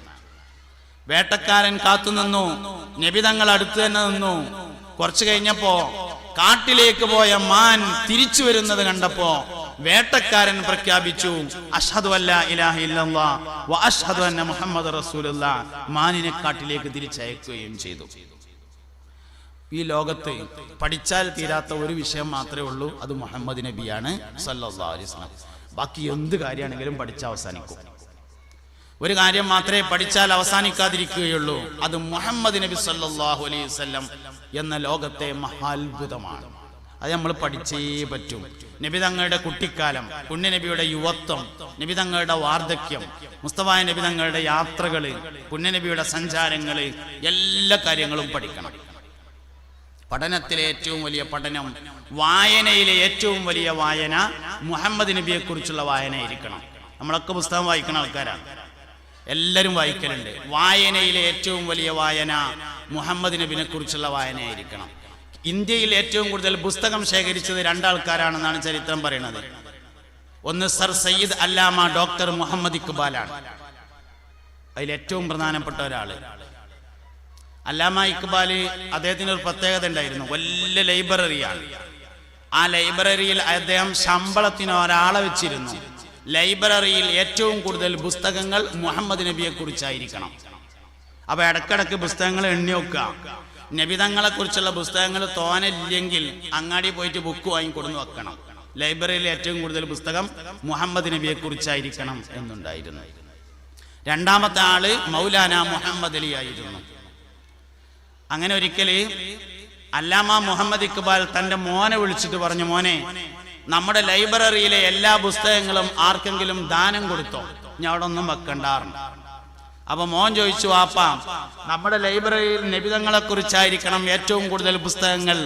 വേട്ടക്കാരൻ കാത്തുനിന്നു. നബി തങ്ങൾ അടുത്ത് തന്നെ നിന്നു. കുറച്ചു കഴിഞ്ഞപ്പോ കാട്ടിലേക്ക് പോയ മാൻ തിരിച്ചു വരുന്നത് കണ്ടപ്പോ വേട്ടക്കാരൻ പ്രഖ്യാപിച്ചു, അഷ്ഹദു അല്ലാ ഇലാഹ ഇല്ലല്ലാഹ് വ അഷ്ഹദു അന്ന മുഹമ്മദ് റസൂലുള്ളാഹ്. മാനിനെ കാട്ടിലേക്ക് തിരിച്ചയക്കുകയും ചെയ്തു. ഈ ലോകത്ത് പഠിച്ചാൽ തീരാത്ത ഒരു വിഷയം മാത്രമേ ഉള്ളൂ, അത് മുഹമ്മദ് നബിയാണ് സല്ലല്ലാഹു അലൈഹി വസല്ലം. ബാക്കി എന്ത് കാര്യമാണെങ്കിലും പഠിച്ചാൽ അവസാനിക്കും. ഒരു കാര്യം മാത്രമേ പഠിച്ചാൽ അവസാനിക്കാതിരിക്കുകയുള്ളൂ, അത് മുഹമ്മദ് നബി സല്ലല്ലാഹു അലൈഹി വസല്ലം എന്ന ലോകത്തെ മഹാത്ഭുതമാണ്. അത് നമ്മൾ പഠിച്ചേ പറ്റും. നബി തങ്ങളുടെ കുട്ടിക്കാലം, പുണ്യനബിയുടെ യുവത്വം, നബി തങ്ങളുടെ വാർദ്ധക്യം, മുസ്തഫ നബി തങ്ങളുടെ യാത്രകള്, പുണ്യനബിയുടെ സഞ്ചാരങ്ങള്, എല്ലാ കാര്യങ്ങളും പഠിക്കണം. പഠനത്തിലെ ഏറ്റവും വലിയ പഠനം, വായനയിലെ ഏറ്റവും വലിയ വായന മുഹമ്മദ് നബിയെ കുറിച്ചുള്ള വായനയായിരിക്കണം. നമ്മളൊക്കെ പുസ്തകം വായിക്കുന്ന ആൾക്കാരാണ്, എല്ലാവരും വായിക്കലുണ്ട്. വായനയിലെ ഏറ്റവും വലിയ വായന മുഹമ്മദ് നബിനെ കുറിച്ചുള്ള വായനയായിരിക്കണം. ഇന്ത്യയിൽ ഏറ്റവും കൂടുതൽ പുസ്തകം ശേഖരിച്ചത് രണ്ടാൾക്കാരാണെന്നാണ് ചരിത്രം പറയുന്നത്. ഒന്ന് സർ സയ്യിദ് അല്ലാമ ഡോക്ടർ മുഹമ്മദ് ഇക്ബാലാണ്. അതിൽ ഏറ്റവും പ്രധാനപ്പെട്ട ഒരാള് അല്ലാമ ഇക്ബാല്. അദ്ദേഹത്തിന് ഒരു പ്രത്യേകത ഉണ്ടായിരുന്നു, വലിയ ലൈബ്രറിയാണ്. ആ ലൈബ്രറിയിൽ അദ്ദേഹം ശമ്പളത്തിന് ഒരാളെ വെച്ചിരുന്നു. ലൈബ്രറിയിൽ ഏറ്റവും കൂടുതൽ പുസ്തകങ്ങൾ മുഹമ്മദ് നബിയെ കുറിച്ചായിരിക്കണം. അപ്പൊ ഇടക്കിടക്ക് പുസ്തകങ്ങൾ എണ്ണി വെക്കുക. നബിതങ്ങളെ കുറിച്ചുള്ള പുസ്തകങ്ങൾ തോന്നില്ലെങ്കിൽ അങ്ങാടി പോയിട്ട് ബുക്ക് വാങ്ങിക്കൊടുന്ന് വെക്കണം. ലൈബ്രറിയിൽ ഏറ്റവും കൂടുതൽ പുസ്തകം മുഹമ്മദ് നബിയെ കുറിച്ചായിരിക്കണം എന്നുണ്ടായിരുന്നു. രണ്ടാമത്തെ ആള് മൗലാന മുഹമ്മദ് അലി ആയിരുന്നു. അങ്ങനെ ഒരിക്കല് അല്ലാമ മുഹമ്മദ് ഇക്ബാൽ തന്റെ മോനെ വിളിച്ചിട്ട് പറഞ്ഞു, മോനെ, നമ്മുടെ ലൈബ്രറിയിലെ എല്ലാ പുസ്തകങ്ങളും ആർക്കെങ്കിലും ദാനം കൊടുത്തോ, ഞാൻ അവിടെ ഒന്നും വെക്കണ്ടാറുണ്ട്. അപ്പൊ മോൻ ചോദിച്ചു, വാപ്പാ, നമ്മുടെ ലൈബ്രറിയിൽ നബിതങ്ങളെ കുറിച്ചായിരിക്കണം ഏറ്റവും കൂടുതൽ പുസ്തകങ്ങൾ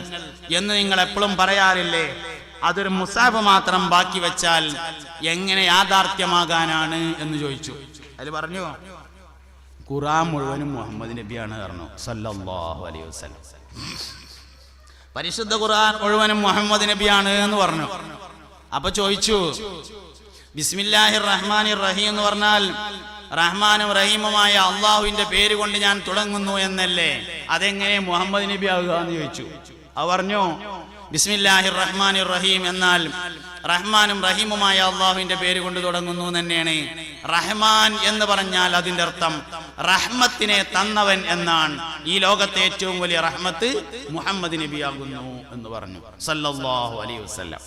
എന്ന് നിങ്ങൾ എപ്പോഴും പറയാറില്ലേ, അതൊരു മുസാഫ് മാത്രം ബാക്കി വെച്ചാൽ എങ്ങനെ യാഥാർത്ഥ്യമാകാനാണ് എന്ന് ചോദിച്ചു. അതിൽ പറഞ്ഞു, ഖുർആൻ മുഴുവനും മുഹമ്മദ് നബിയാണ് പറഞ്ഞു സല്ലല്ലാഹു അലൈഹി വസല്ലം. പരിശുദ്ധ ഖുർആൻ മുഴുവനും മുഹമ്മദ് നബിയാണ് എന്ന് പറഞ്ഞു. അപ്പൊ ചോദിച്ചു, ബിസ്മില്ലാഹിർ റഹ്മാനിർ റഹീം എന്ന് പറഞ്ഞാൽ റഹ്മാനും റഹീമുമായ അള്ളാഹുവിന്റെ പേര് കൊണ്ട് ഞാൻ തുടങ്ങുന്നു എന്നല്ലേ, അതെങ്ങനെ മുഹമ്മദ് നബി ആവുക എന്ന് ചോദിച്ചു. അത് പറഞ്ഞു, ബിസ്മില്ലാഹിർ റഹ്മാനിർ റഹീം എന്നാൽ റഹ്മാനും റഹീമുമായ അള്ളാഹുവിന്റെ പേര് കൊണ്ട് തുടങ്ങുന്നു തന്നെയാണ്. റഹ്മാൻ എന്ന് പറഞ്ഞാൽ അതിന്റെ അർത്ഥം റഹ്മത്തിനെ തന്നവൻ എന്നാണ്. ഈ ലോകത്തെ ഏറ്റവും വലിയ റഹ്മത്ത് മുഹമ്മദ് നബി ആകുന്നു എന്ന് പറഞ്ഞു സല്ലല്ലാഹു അലൈഹി വസല്ലം.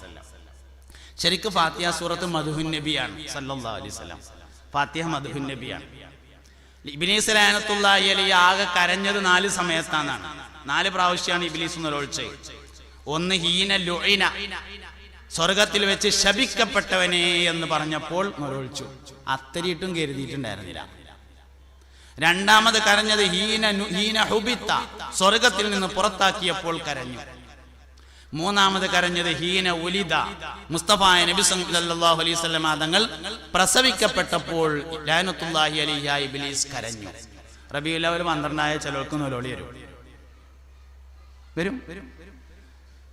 ശരിക്കും ഫാത്തിഹ സൂറത്ത് മദ്ഹുൻ നബിയാണ് സല്ലല്ലാഹു അലൈഹി വസല്ലം. ഫാത്തിഹ മദ്ഹുൻ നബിയാണ്. ഇബ്ലീസ് ലഅനത്തുല്ലാഹി അലൈഹി ആകെ കരഞ്ഞത് 4 സമയത്താണെന്നാണ്. 4 പ്രാവശ്യമാണ് ഇബ്ലീസ് നിലവിളിച്ചത്. ഒന്ന് ഹീന ലുഇന, സ്വർഗത്തിൽ വെച്ച് ശപിക്കപ്പെട്ടവനെ എന്ന് പറഞ്ഞപ്പോൾ നിലവിളിച്ചു. അത്തരിയിട്ടും കരുതിയിട്ടുണ്ടായിരുന്നില്ല. രണ്ടാമത് കരഞ്ഞത് ഹീന ഹുബിത്ത, സ്വർഗത്തിൽ നിന്ന് പുറത്താക്കിയപ്പോൾ കരഞ്ഞു. മൂന്നാമത് കരഞ്ഞത് ഹീന ഉലിദ, മുസ്തഫ നബി സല്ലല്ലാഹു അലൈഹി വസല്ലം തങ്ങൾ പ്രസവിക്കപ്പെട്ടപ്പോൾ ലഅനത്തുല്ലാഹി അലൈഹി ഇബ്ലീസ് കരഞ്ഞു. റബീഉൽ അവ്വൽ 12 ചിലർക്ക് നിലവിളി വരും.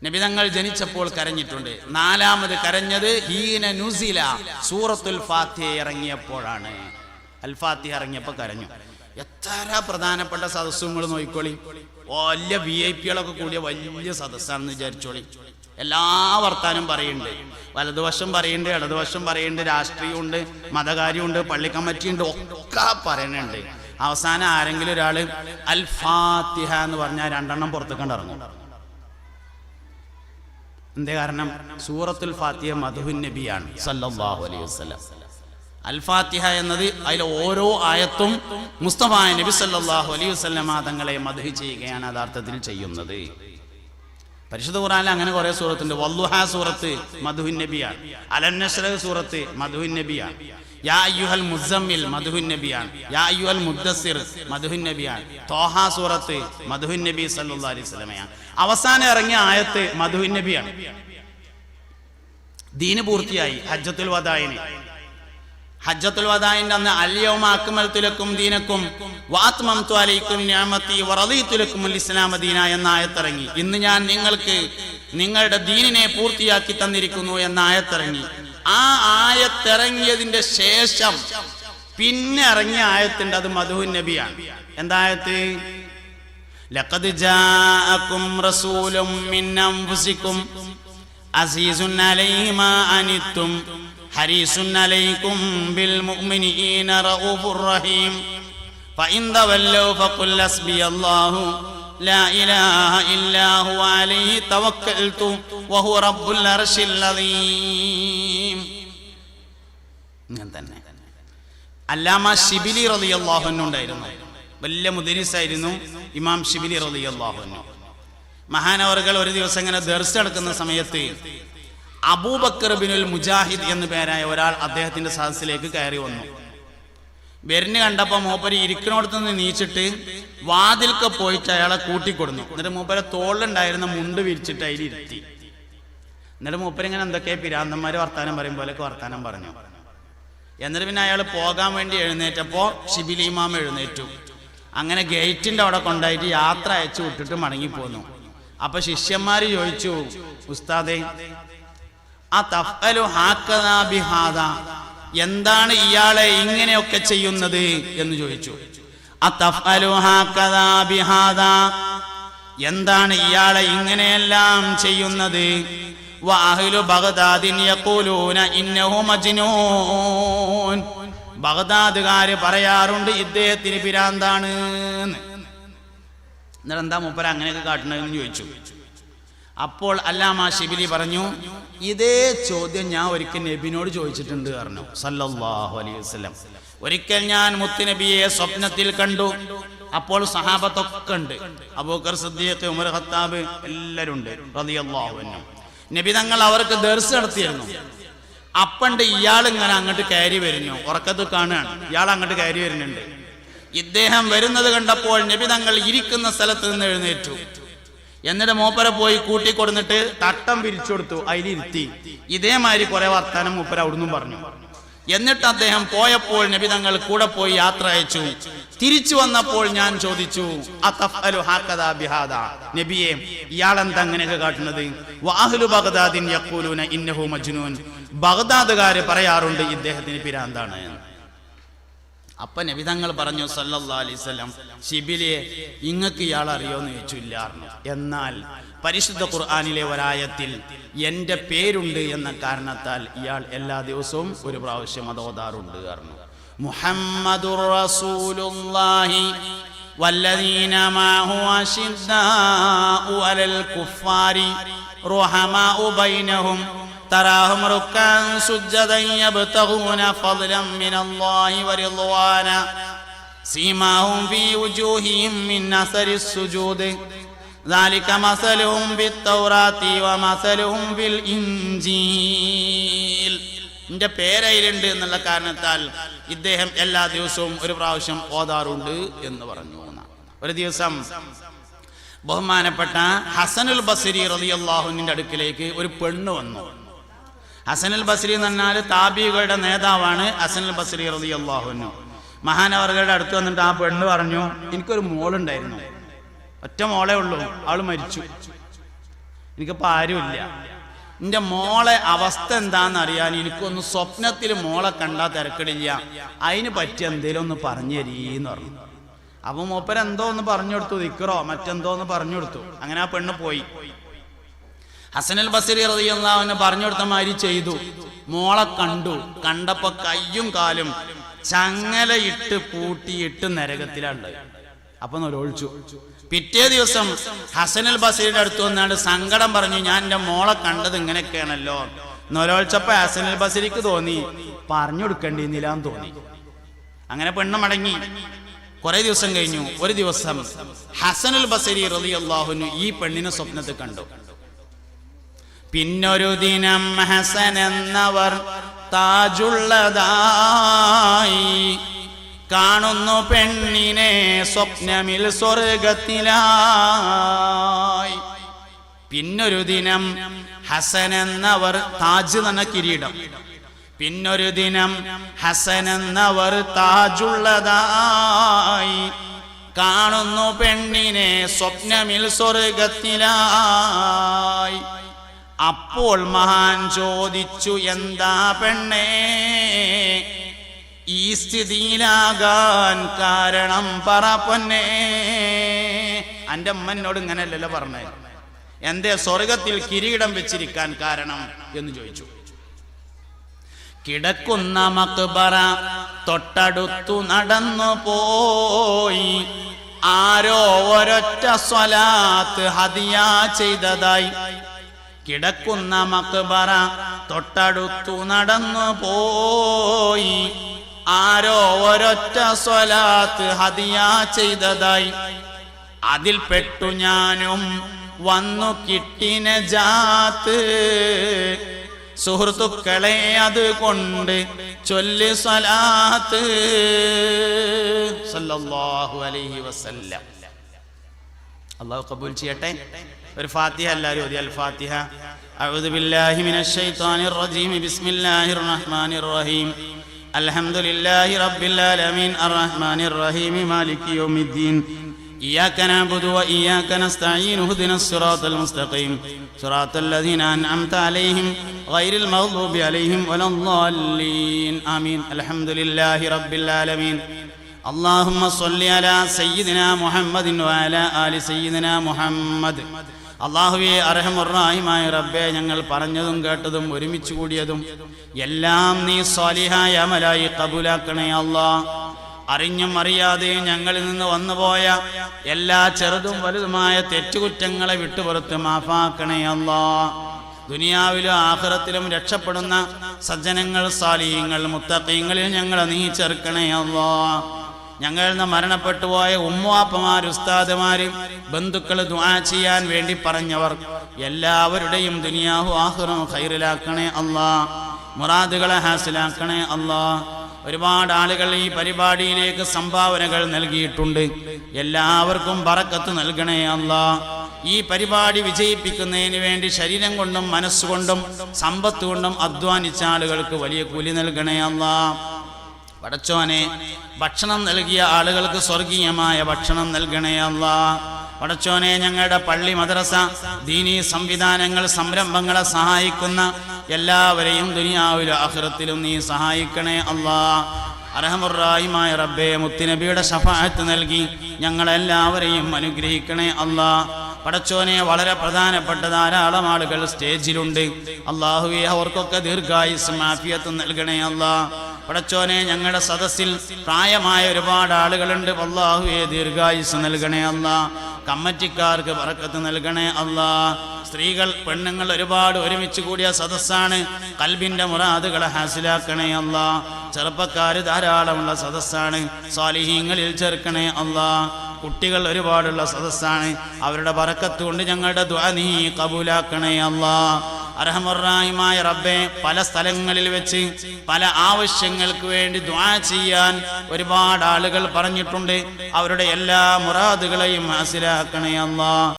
നബി തങ്ങൾ ജനിച്ചപ്പോൾ കരഞ്ഞിട്ടുണ്ട്. നാലാമത് കരഞ്ഞത് ഹീന നുസില, സൂറത്തുൽ ഫാത്തിഹ ഇറങ്ങിയപ്പോഴാണ്. അൽ ഫാത്തിഹ ഇറങ്ങിയപ്പോൾ കരഞ്ഞു. എത്ര പ്രധാനപ്പെട്ട സദസ്സുകൾ നോക്കിക്കോളി. വലിയ VIP-കളൊക്കെ കൂടിയ വലിയ സദസ്സാണെന്ന് വിചാരിച്ചോളി. എല്ലാ വർത്താനം പറയുന്നുണ്ട്, വലതുവശം പറയുന്നുണ്ട്, ഇടതുവശം പറയുന്നുണ്ട്, രാഷ്ട്രീയമുണ്ട്, മതകാര്യമുണ്ട്, പള്ളി കമ്മിറ്റിയുണ്ട്, ഒക്കെ പറയുന്നുണ്ട്. അവസാനം ആരെങ്കിലും ഒരാള് അൽ ഫാത്തിഹ എന്ന് പറഞ്ഞാൽ 2 പുറത്തേക്ക് ഇറങ്ങും. എന്തേ കാരണം? സൂറത്തുൽ ഫാത്തിഹ മദ്ഹുൻ നബിയാണ് സല്ലല്ലാഹു അലൈഹി വസല്ലം. അൽ ഫാത്തിഹ എന്നത് അതിലെ ഓരോ ആയത്തും മുസ്തഫ നബി സല്ലല്ലാഹു അലൈഹി വസല്ലം തങ്ങളെ മദ്ഹ് ചെയ്യുകയാണ് യഥാർത്ഥത്തിൽ ചെയ്യുന്നത്. പരിശുദ്ധ ഖുർആനിൽ അങ്ങനെ കുറെ സൂറത്തുണ്ട്. വല്ലുഹ സൂറത്ത് മദ്ഹുൻ നബിയാണ്. അലന്നശ്റഹ് സൂറത്ത് മദ്ഹുൻ നബിയാണ്. യാ അയ്യുഹൽ മുസമ്മിൽ മദ്ഹുൻ നബിയാണ്. യാ അയ്യുഹൽ മുദ്ദസ്സിർ മദ്ഹുൻ നബിയാണ്. ത്വാഹ സൂറത്ത് മദ്ഹുൻ നബി സല്ലല്ലാഹു അലൈഹി വസല്ലമയാണ്. അവസാനം ഇറങ്ങിയ ആയത്ത് മദ്ഹുൻ നബിയാണ്. ദീന് പൂർത്തിയായി ഹജ്ജത്തുൽ വദാഇന്. ഹജ്ജത്തുൽ വദാഇന്റെ അന്ന് അൽയൗമ അക്മൽതു ലക്കും ദീനക്കും വഅത്മംതു അലൈക്കും നിഅമതി വറദീതു ലക്കുമുൽ ഇസ്ലാമ ദീന എന്ന ആയത്തിറങ്ങി. ഇന്ന് ഞാൻ നിങ്ങൾക്ക് നിങ്ങളുടെ ദീനിനെ പൂർത്തിയാക്കി തന്നിരിക്കുന്നു എന്ന ആയത്തിറങ്ങി. ആ ആയത്തിറങ്ങിയതിന്റെ ശേഷം പിന്നെ ഇറങ്ങിയ ആയത്തുണ്ട്, അത് മദ്ഹുൻ നബിയാണ്. എന്തായത്ത്? ലഖദ് ജാഅകും റസൂലും മിൻ അൻഫുസികും അസീസുൻ അലൈഹി മാ അനിത്തും ഹരീസുൻ അലൈക്കും ബിൽ മുഅ്മിനീന റഊഫുർ റഹീം ഫഇൻ തവല്ലൗ ഫഖുൽ ഹസ്ബിയല്ലാഹു ലാ ഇലാഹ ഇല്ലാ ഹുവ അലൈഹി തവക്കൽതു വഹുവ റബ്ബുൽ അർശിൽ അദീം. ഇങ്ങനെ തന്നെ അല്ലാമ ശിബിലി റളിയല്ലാഹു അൻഹു ഉണ്ടായിരുന്നു. വലിയ മുദരിസായിരുന്നു ഇമാം ശിബിലി റളിയല്ലാഹു അൻഹു. മഹാനവറുകൾ ഒരു ദിവസം ഇങ്ങനെ ദർസ് നടക്കുന്ന സമയത്ത് അബൂബക്കർ ബിനുൽ മുജാഹിദ് എന്ന് പേരായ ഒരാൾ അദ്ദേഹത്തിന്റെ സദസ്സിലേക്ക് കയറി വന്നു. വരുന്ന് കണ്ടപ്പോൾ മൂപ്പര് ഇരിക്കണോടത്ത് നിന്ന് നീച്ചിട്ട് വാതിൽക്ക് പോയിട്ട് അയാളെ കൂട്ടിക്കൊടുന്നു. എന്നിട്ട് മൂപ്പരെ തോളിലുണ്ടായിരുന്ന മുണ്ട് വിരിച്ചിട്ട് അതിലിരുത്തി. എന്നിട്ട് മൂപ്പരിങ്ങനെ എന്തൊക്കെ പിരാന്തന്മാര് വർത്താനം പറയും പോലെയൊക്കെ വർത്താനം പറഞ്ഞു. എന്നിട്ട് പിന്നെ അയാൾ പോകാൻ വേണ്ടി എഴുന്നേറ്റപ്പോൾ ശിബിലി ഇമാം എഴുന്നേറ്റു. അങ്ങനെ ഗേറ്റിന്റെ അവിടെ കൊണ്ടായിട്ട് യാത്ര അയച്ചു വിട്ടിട്ട് മടങ്ങിപ്പോന്നു. അപ്പൊ ശിഷ്യന്മാര് ചോദിച്ചു, ഉസ്താദേ എന്താണ് ഇയാളെ ഇങ്ങനെയൊക്കെ ചെയ്യുന്നത് എന്ന് ചോദിച്ചു. എന്താണ് ഇയാളെ ഇങ്ങനെയെല്ലാം ചെയ്യുന്നത്? ബഗ്ദാദുകാര് പറയാറുണ്ട് ഇദ്ദേഹത്തിന് പിരാന്താണ്. എന്നിട്ട് എന്താ മൂപ്പര അങ്ങനെയൊക്കെ കാട്ടണമെന്ന് ചോദിച്ചു. അപ്പോൾ അല്ലാമ ശിബിലി പറഞ്ഞു, ഇതേ ചോദ്യം ഞാൻ ഒരിക്കൽ നബിനോട് ചോദിച്ചിട്ടുണ്ട് പറഞ്ഞു സല്ലല്ലാഹു അലൈഹി വസല്ലം. ഒരിക്കൽ ഞാൻ മുത്തുനബിയെ സ്വപ്നത്തിൽ കണ്ടു. അപ്പോൾ സഹാബത്തൊക്കെ ഉണ്ട്, അബൂബക്കർ സിദ്ദീഖ്, ഉമർ ഖത്താബ് എല്ലാവരും ഉണ്ട് റളിയല്ലാഹു അൻഹു. നബി തങ്ങൾ അവർക്ക് ദർസ് നടത്തിയിരുന്നു. അപ്പണ്ട് ഇയാൾ ഇങ്ങനെ അങ്ങോട്ട് കയറി വരുന്നു, ഉറക്കത്ത് കാണുകയാണ്, ഇയാൾ അങ്ങോട്ട് കയറി വരുന്നുണ്ട്. ഇദ്ദേഹം വരുന്നത് കണ്ടപ്പോൾ നബി തങ്ങൾ ഇരിക്കുന്ന സ്ഥലത്ത് നിന്ന് എഴുന്നേറ്റു. എന്നിട്ട് മൂപ്പര പോയി കൂട്ടിക്കൊടുന്നിട്ട് തട്ടം പിരിച്ചു കൊടുത്തു, അതിലിരുത്തി. ഇതേമാതിരി കുറെ വർത്താനം മൂപ്പര അവിടുന്ന് പറഞ്ഞു. എന്നിട്ട് അദ്ദേഹം പോയപ്പോൾ നബി തങ്ങൾ കൂടെ പോയി യാത്ര അയച്ചു. തിരിച്ചു വന്നപ്പോൾ ഞാൻ ചോദിച്ചു, അതഫഅലു ഹകദാ ബിഹാദാ, നബിയെ ഇയാളെന്താ അങ്ങനെയൊക്കെ കാട്ടുന്നത്? വഅഹ്ലു ബഗ്ദാദിൻ യഖൂലൂന ഇന്നഹു മജ്നൂൻ, ബഗ്ദാദുകാര് പറയാറുണ്ട് ഇദ്ദേഹത്തിന് പിരാന്താണ്. അപ്പൊ നബി തങ്ങൾ പറഞ്ഞു സല്ലല്ലാഹു അലൈഹി വസല്ലം, ശിബിലിയെ ഇങ്ങക്ക് ഇയാൾ അറിയോന്ന് ചോദിച്ചില്ല. എന്നാൽ പരിശുദ്ധ ഖുർആനിലെ ഒരായത്തിൽ എന്റെ പേരുണ്ട് എന്ന കാരണത്താൽ ഇയാൾ എല്ലാ ദിവസവും ഒരു പ്രാവശ്യം അത് ഓതാറുണ്ട് പറഞ്ഞു. മുഹമ്മദുർ റസൂലുള്ളാഹി വല്ലദീന മാഹു അശിദ്ദാഉ അലൽ കുഫാരി റുഹമാഉ ബൈനഹും തറാഹും റുക്കാൻ സുജ്ജദൻ യബ്തഗൂന ഫദ്ലൻ മിനല്ലാഹി വറിദ്വാന സീമാഹും ഫീ വുജൂഹിഹിം മിൻ അസരിസ് സുജൂദ് ذلك مثلهم بالتوراة ومثلهم بالإنجيل. എന്റെ പേരയിലുണ്ട് എന്നുള്ള കാരണത്താൽ ഇദ്ദേഹം എല്ലാ ദിവസവും ഒരു പ്രാവശ്യം ഓതാറുണ്ട് എന്ന് പറഞ്ഞു. ഒരു ദിവസം ബഹുമാനപ്പെട്ട ഹസനുൽ ബസ്രി റളിയല്ലാഹു അൻഹുവിന്റെ അടുക്കിലേക്ക് ഒരു പെണ്ണ് വന്നു. ഹസനുൽ ബസ്രി എന്ന് പറഞ്ഞാൽ താബികളുടെ നേതാവാണ് ഹസനുൽ ബസ്രി റളിയല്ലാഹു അൻഹു. മഹാനവറുകളുടെ അടുത്ത് വന്നിട്ട് ആ പെണ്ണ് പറഞ്ഞു, എനിക്കൊരു മോളുണ്ടായിരുന്നു, ഒറ്റ മോളെ ഉള്ളൂ, അവള് മരിച്ചു, എനിക്കിപ്പോൾ ആരുമില്ല. എൻ്റെ മോളെ അവസ്ഥ എന്താണെന്ന് അറിയാൻ എനിക്കൊന്ന് സ്വപ്നത്തിൽ മോളെ കണ്ടാൽ തിരക്കിടില്ല, അതിന് പറ്റിയ എന്തേലും ഒന്ന് പറഞ്ഞു തരീന്ന് പറഞ്ഞു. അപ്പൊ മൂപ്പരെന്തോ ഒന്ന് പറഞ്ഞു കൊടുത്തു, ദിക്റോ മറ്റെന്തോ ഒന്ന് പറഞ്ഞു കൊടുത്തു. അങ്ങനെ ആ പെണ്ണ് പോയി. ഹസനുൽ ബസ്രി റളിയല്ലാഹു അൻഹു പറഞ്ഞു കൊടുത്ത മാതിരി ചെയ്തു. മോളെ കണ്ടു. കണ്ടപ്പോ കയ്യും കാലും ചങ്ങലയിട്ട് പൂട്ടിയിട്ട് നരകത്തിലുണ്ട്. അപ്പൊ ഒരൊഴിച്ചു. പിറ്റേ ദിവസം ഹസനുൽ ബസ്രിയുടെ അടുത്ത് വന്നാണ്ട് സങ്കടം പറഞ്ഞു, ഞാൻ എൻ്റെ മോളെ കണ്ടത് ഇങ്ങനെയൊക്കെയാണല്ലോ. നൊരൊഴിച്ചപ്പോ ഹസനുൽ ബസ്രിക്ക് തോന്നി പറഞ്ഞു കൊടുക്കേണ്ടിന്നില്ലാന്ന് തോന്നി. അങ്ങനെ പെണ്ണ് മടങ്ങി. കുറെ ദിവസം കഴിഞ്ഞു. ഒരു ദിവസം ഹസനുൽ ബസ്രി റളിയല്ലാഹു അൻഹു ഈ പെണ്ണിനെ സ്വപ്നത്തിൽ കണ്ടു. പിന്നൊരു ദിനം ഹസൻ എന്നവർ താജുള്ളതായി കാണുന്നു പെണ്ണിനെ സ്വപ്നമിൽ സ്വർഗത്തിലായി. പിന്നൊരു ദിനം ഹസൻ എന്നവർ, താജ് എന്ന കിരീടം, പിന്നൊരു ദിനം ഹസൻ എന്നവർ താജുള്ളതായി കാണുന്നു പെണ്ണിനെ സ്വപ്നമിൽ സ്വർഗത്തിലായി. അപ്പോൾ മഹാൻ ചോദിച്ചു, എന്താ പെണ്ണേ ഈ സ്ഥിതിയിലാകാൻ കാരണം പറ പൊന്നേ. എൻ്റെ അമ്മനോട് ഇങ്ങനെയല്ലല്ലോ പറഞ്ഞത്. എന്തേ സ്വർഗത്തിൽ കിരീടം വെച്ചിരിക്കാൻ കാരണം എന്ന് ചോദിച്ചു. കിടക്കുന്ന മക്ബറ തൊട്ടടുത്തു നടന്നു പോയി, ആരോ ഒരൊറ്റ സ്വലാത്ത് ഹദിയ ചെയ്തതായി. കിടക്കുന്ന മക്ബറ തൊട്ടടുത്തു നടന്നു പോയി, ആരോ ഒരൊറ്റ സ്വലാത്ത് ഹദിയ ചെയ്തതായി. അതിൽ പെട്ടു ഞാനും വന്നു കിട്ടിന ജാത്ത്. സുഹൃത്തുക്കളെ അതുകൊണ്ട് ചൊല്ലി സ്വലാത്ത് സല്ലല്ലാഹു അലൈഹി വസല്ലം. അല്ലാഹു ഖബൂൽ ചെയ്യട്ടെ. ഒരു ഫാത്തിഹ എല്ലാവരും ഓതി. അൽ ഫാത്തിഹ. അഊദു ബില്ലാഹി മിനശ് ശൈത്വാനിർ റജീം. ബിസ്മില്ലാഹിർ റഹ്മാനിർ റഹീം. അൽഹംദുലില്ലാഹി റബ്ബിൽ ആലമീൻ അർറഹ്മാനിർ റഹീം മാലികി യൗമിദ്ദീൻ. إياك نعبد وإياك نستعين اهدنا الصراط المستقيم صراط الذين أنعمت عليهم غير المغضوب عليهم ولا الضالين آمين. الحمد لله رب العالمين. اللهم صل على سيدنا محمد وعلى آل سيدنا محمد. അല്ലാഹുവേ അർഹമുർറഹീമായ റബ്ബേ, ഞങ്ങൾ പറഞ്ഞതും കേട്ടതും ഒരുമിച്ച് കൂടിയതും എല്ലാം നീ സ്വാലിഹായ അമലായി ഖബൂലാക്കണേ അല്ലാഹ്. അറിഞ്ഞും അറിയാതെയും ഞങ്ങളിൽ നിന്ന് വന്നുപോയ എല്ലാ ചെറുതും വലുതുമായ തെറ്റുകുറ്റങ്ങളെ വിട്ടുപുറത്ത് മാഫാക്കണേ അല്ലാഹ്. ദുനിയാവിലും ആഖിറത്തിലും രക്ഷപ്പെടുന്ന സജ്ജനങ്ങൾ, സാലിഹീങ്ങൾ, മുത്തഖീങ്ങളിൽ ഞങ്ങളെ നീ ചേർക്കണേ അല്ലാഹ്. ഞങ്ങളിൽ നിന്ന് മരണപ്പെട്ടുപോയ ഉമ്മുവാപ്പമാർ, ഉസ്താദുമാര്, ബന്ധുക്കൾ, ദുആ ചെയ്യാൻ വേണ്ടി പറഞ്ഞവർ എല്ലാവരുടെയും ദുനിയാഹു ആഖിറം ഖൈറിലാക്കണേ അല്ലാഹ്. മുറാദുകളെ ഹാസിലാക്കണേ അല്ലാഹ്. ഒരുപാട് ആളുകൾ ഈ പരിപാടിയിലേക്ക് സംഭാവനകൾ നൽകിയിട്ടുണ്ട്. എല്ലാവർക്കും ബറക്കത്ത് നൽകണേ അല്ലാഹ്. ഈ പരിപാടി വിജയിപ്പിക്കുന്നതിന് വേണ്ടി ശരീരം കൊണ്ടും മനസ്സുകൊണ്ടും സമ്പത്ത് കൊണ്ടും അധ്വാനിച്ച ആളുകൾക്ക് വലിയ കൂലി നൽകണേ അല്ലാഹ്. പടച്ചോനെ, ഭക്ഷണം നൽകിയ ആളുകൾക്ക് സ്വർഗീയമായ ഭക്ഷണം നൽകണേ അല്ലാഹ്. പടച്ചോനെ, ഞങ്ങളുടെ പള്ളി, മദ്രസ, ദീനീ സംവിധാനങ്ങൾ, സംരംഭങ്ങളെ സഹായിക്കുന്ന എല്ലാവരെയും ദുനിയാവിലും ആഖിറത്തിലും നീ സഹായിക്കണേ അല്ലാഹ്. അർഹമുർറഹീമായ റബ്ബേ, മുത്തുനബിയുടെ ശഫാഅത്ത് നൽകി ഞങ്ങളെല്ലാവരെയും അനുഗ്രഹിക്കണേ അല്ലാഹ്. പടച്ചോനെ, വളരെ പ്രധാനപ്പെട്ട ധാരാളം ആളുകൾ സ്റ്റേജിലുണ്ട്. അല്ലാഹുവേ, അവർക്കൊക്കെ ദീർഘായുസ്സും ആഫിയത്തും നൽകണേ അല്ലാഹ്. പടച്ചോനെ, ഞങ്ങളുടെ സദസ്സിൽ പ്രായമായ ഒരുപാട് ആളുകളുണ്ട്. അല്ലാഹുവേ, ദീർഘായുസ്സ് നൽകണേ അല്ലാഹ്. കമ്മിറ്റിക്കാർക്ക് ബറക്കത്ത് നൽകണേ അല്ലാഹ്. സ്ത്രീകൾ, പെണ്ണുങ്ങൾ ഒരുപാട് ഒരുമിച്ച് കൂടിയ സദസ്സാണ്. ഖൽബിന്റെ മുറാദുകളെ ഹാസിലാക്കണേ അല്ലാഹ്. ചെറുപ്പക്കാര് ധാരാളമുള്ള സദസ്സാണ്. സ്വാലിഹീങ്ങളിൽ ചേർക്കണേ അല്ലാഹ്. കുട്ടികൾ ഒരുപാടുള്ള സദസ്സാണ്. അവരുടെ ബറക്കത്ത് കൊണ്ട് ഞങ്ങളുടെ ദുആ നീ ഖബൂലാക്കണേ അല്ലാഹ്. അർഹമുർറഹീമായ റബ്ബേ, പല സ്ഥലങ്ങളിൽ വെച്ച് പല ആവശ്യങ്ങൾക്ക് വേണ്ടി ദുആ ചെയ്യാൻ ഒരുപാട് ആളുകൾ പറഞ്ഞിട്ടുണ്ട്. അവരുടെ എല്ലാ മുറാദുകളെയും ഹാസിലാക്കണേ അല്ലാഹ്.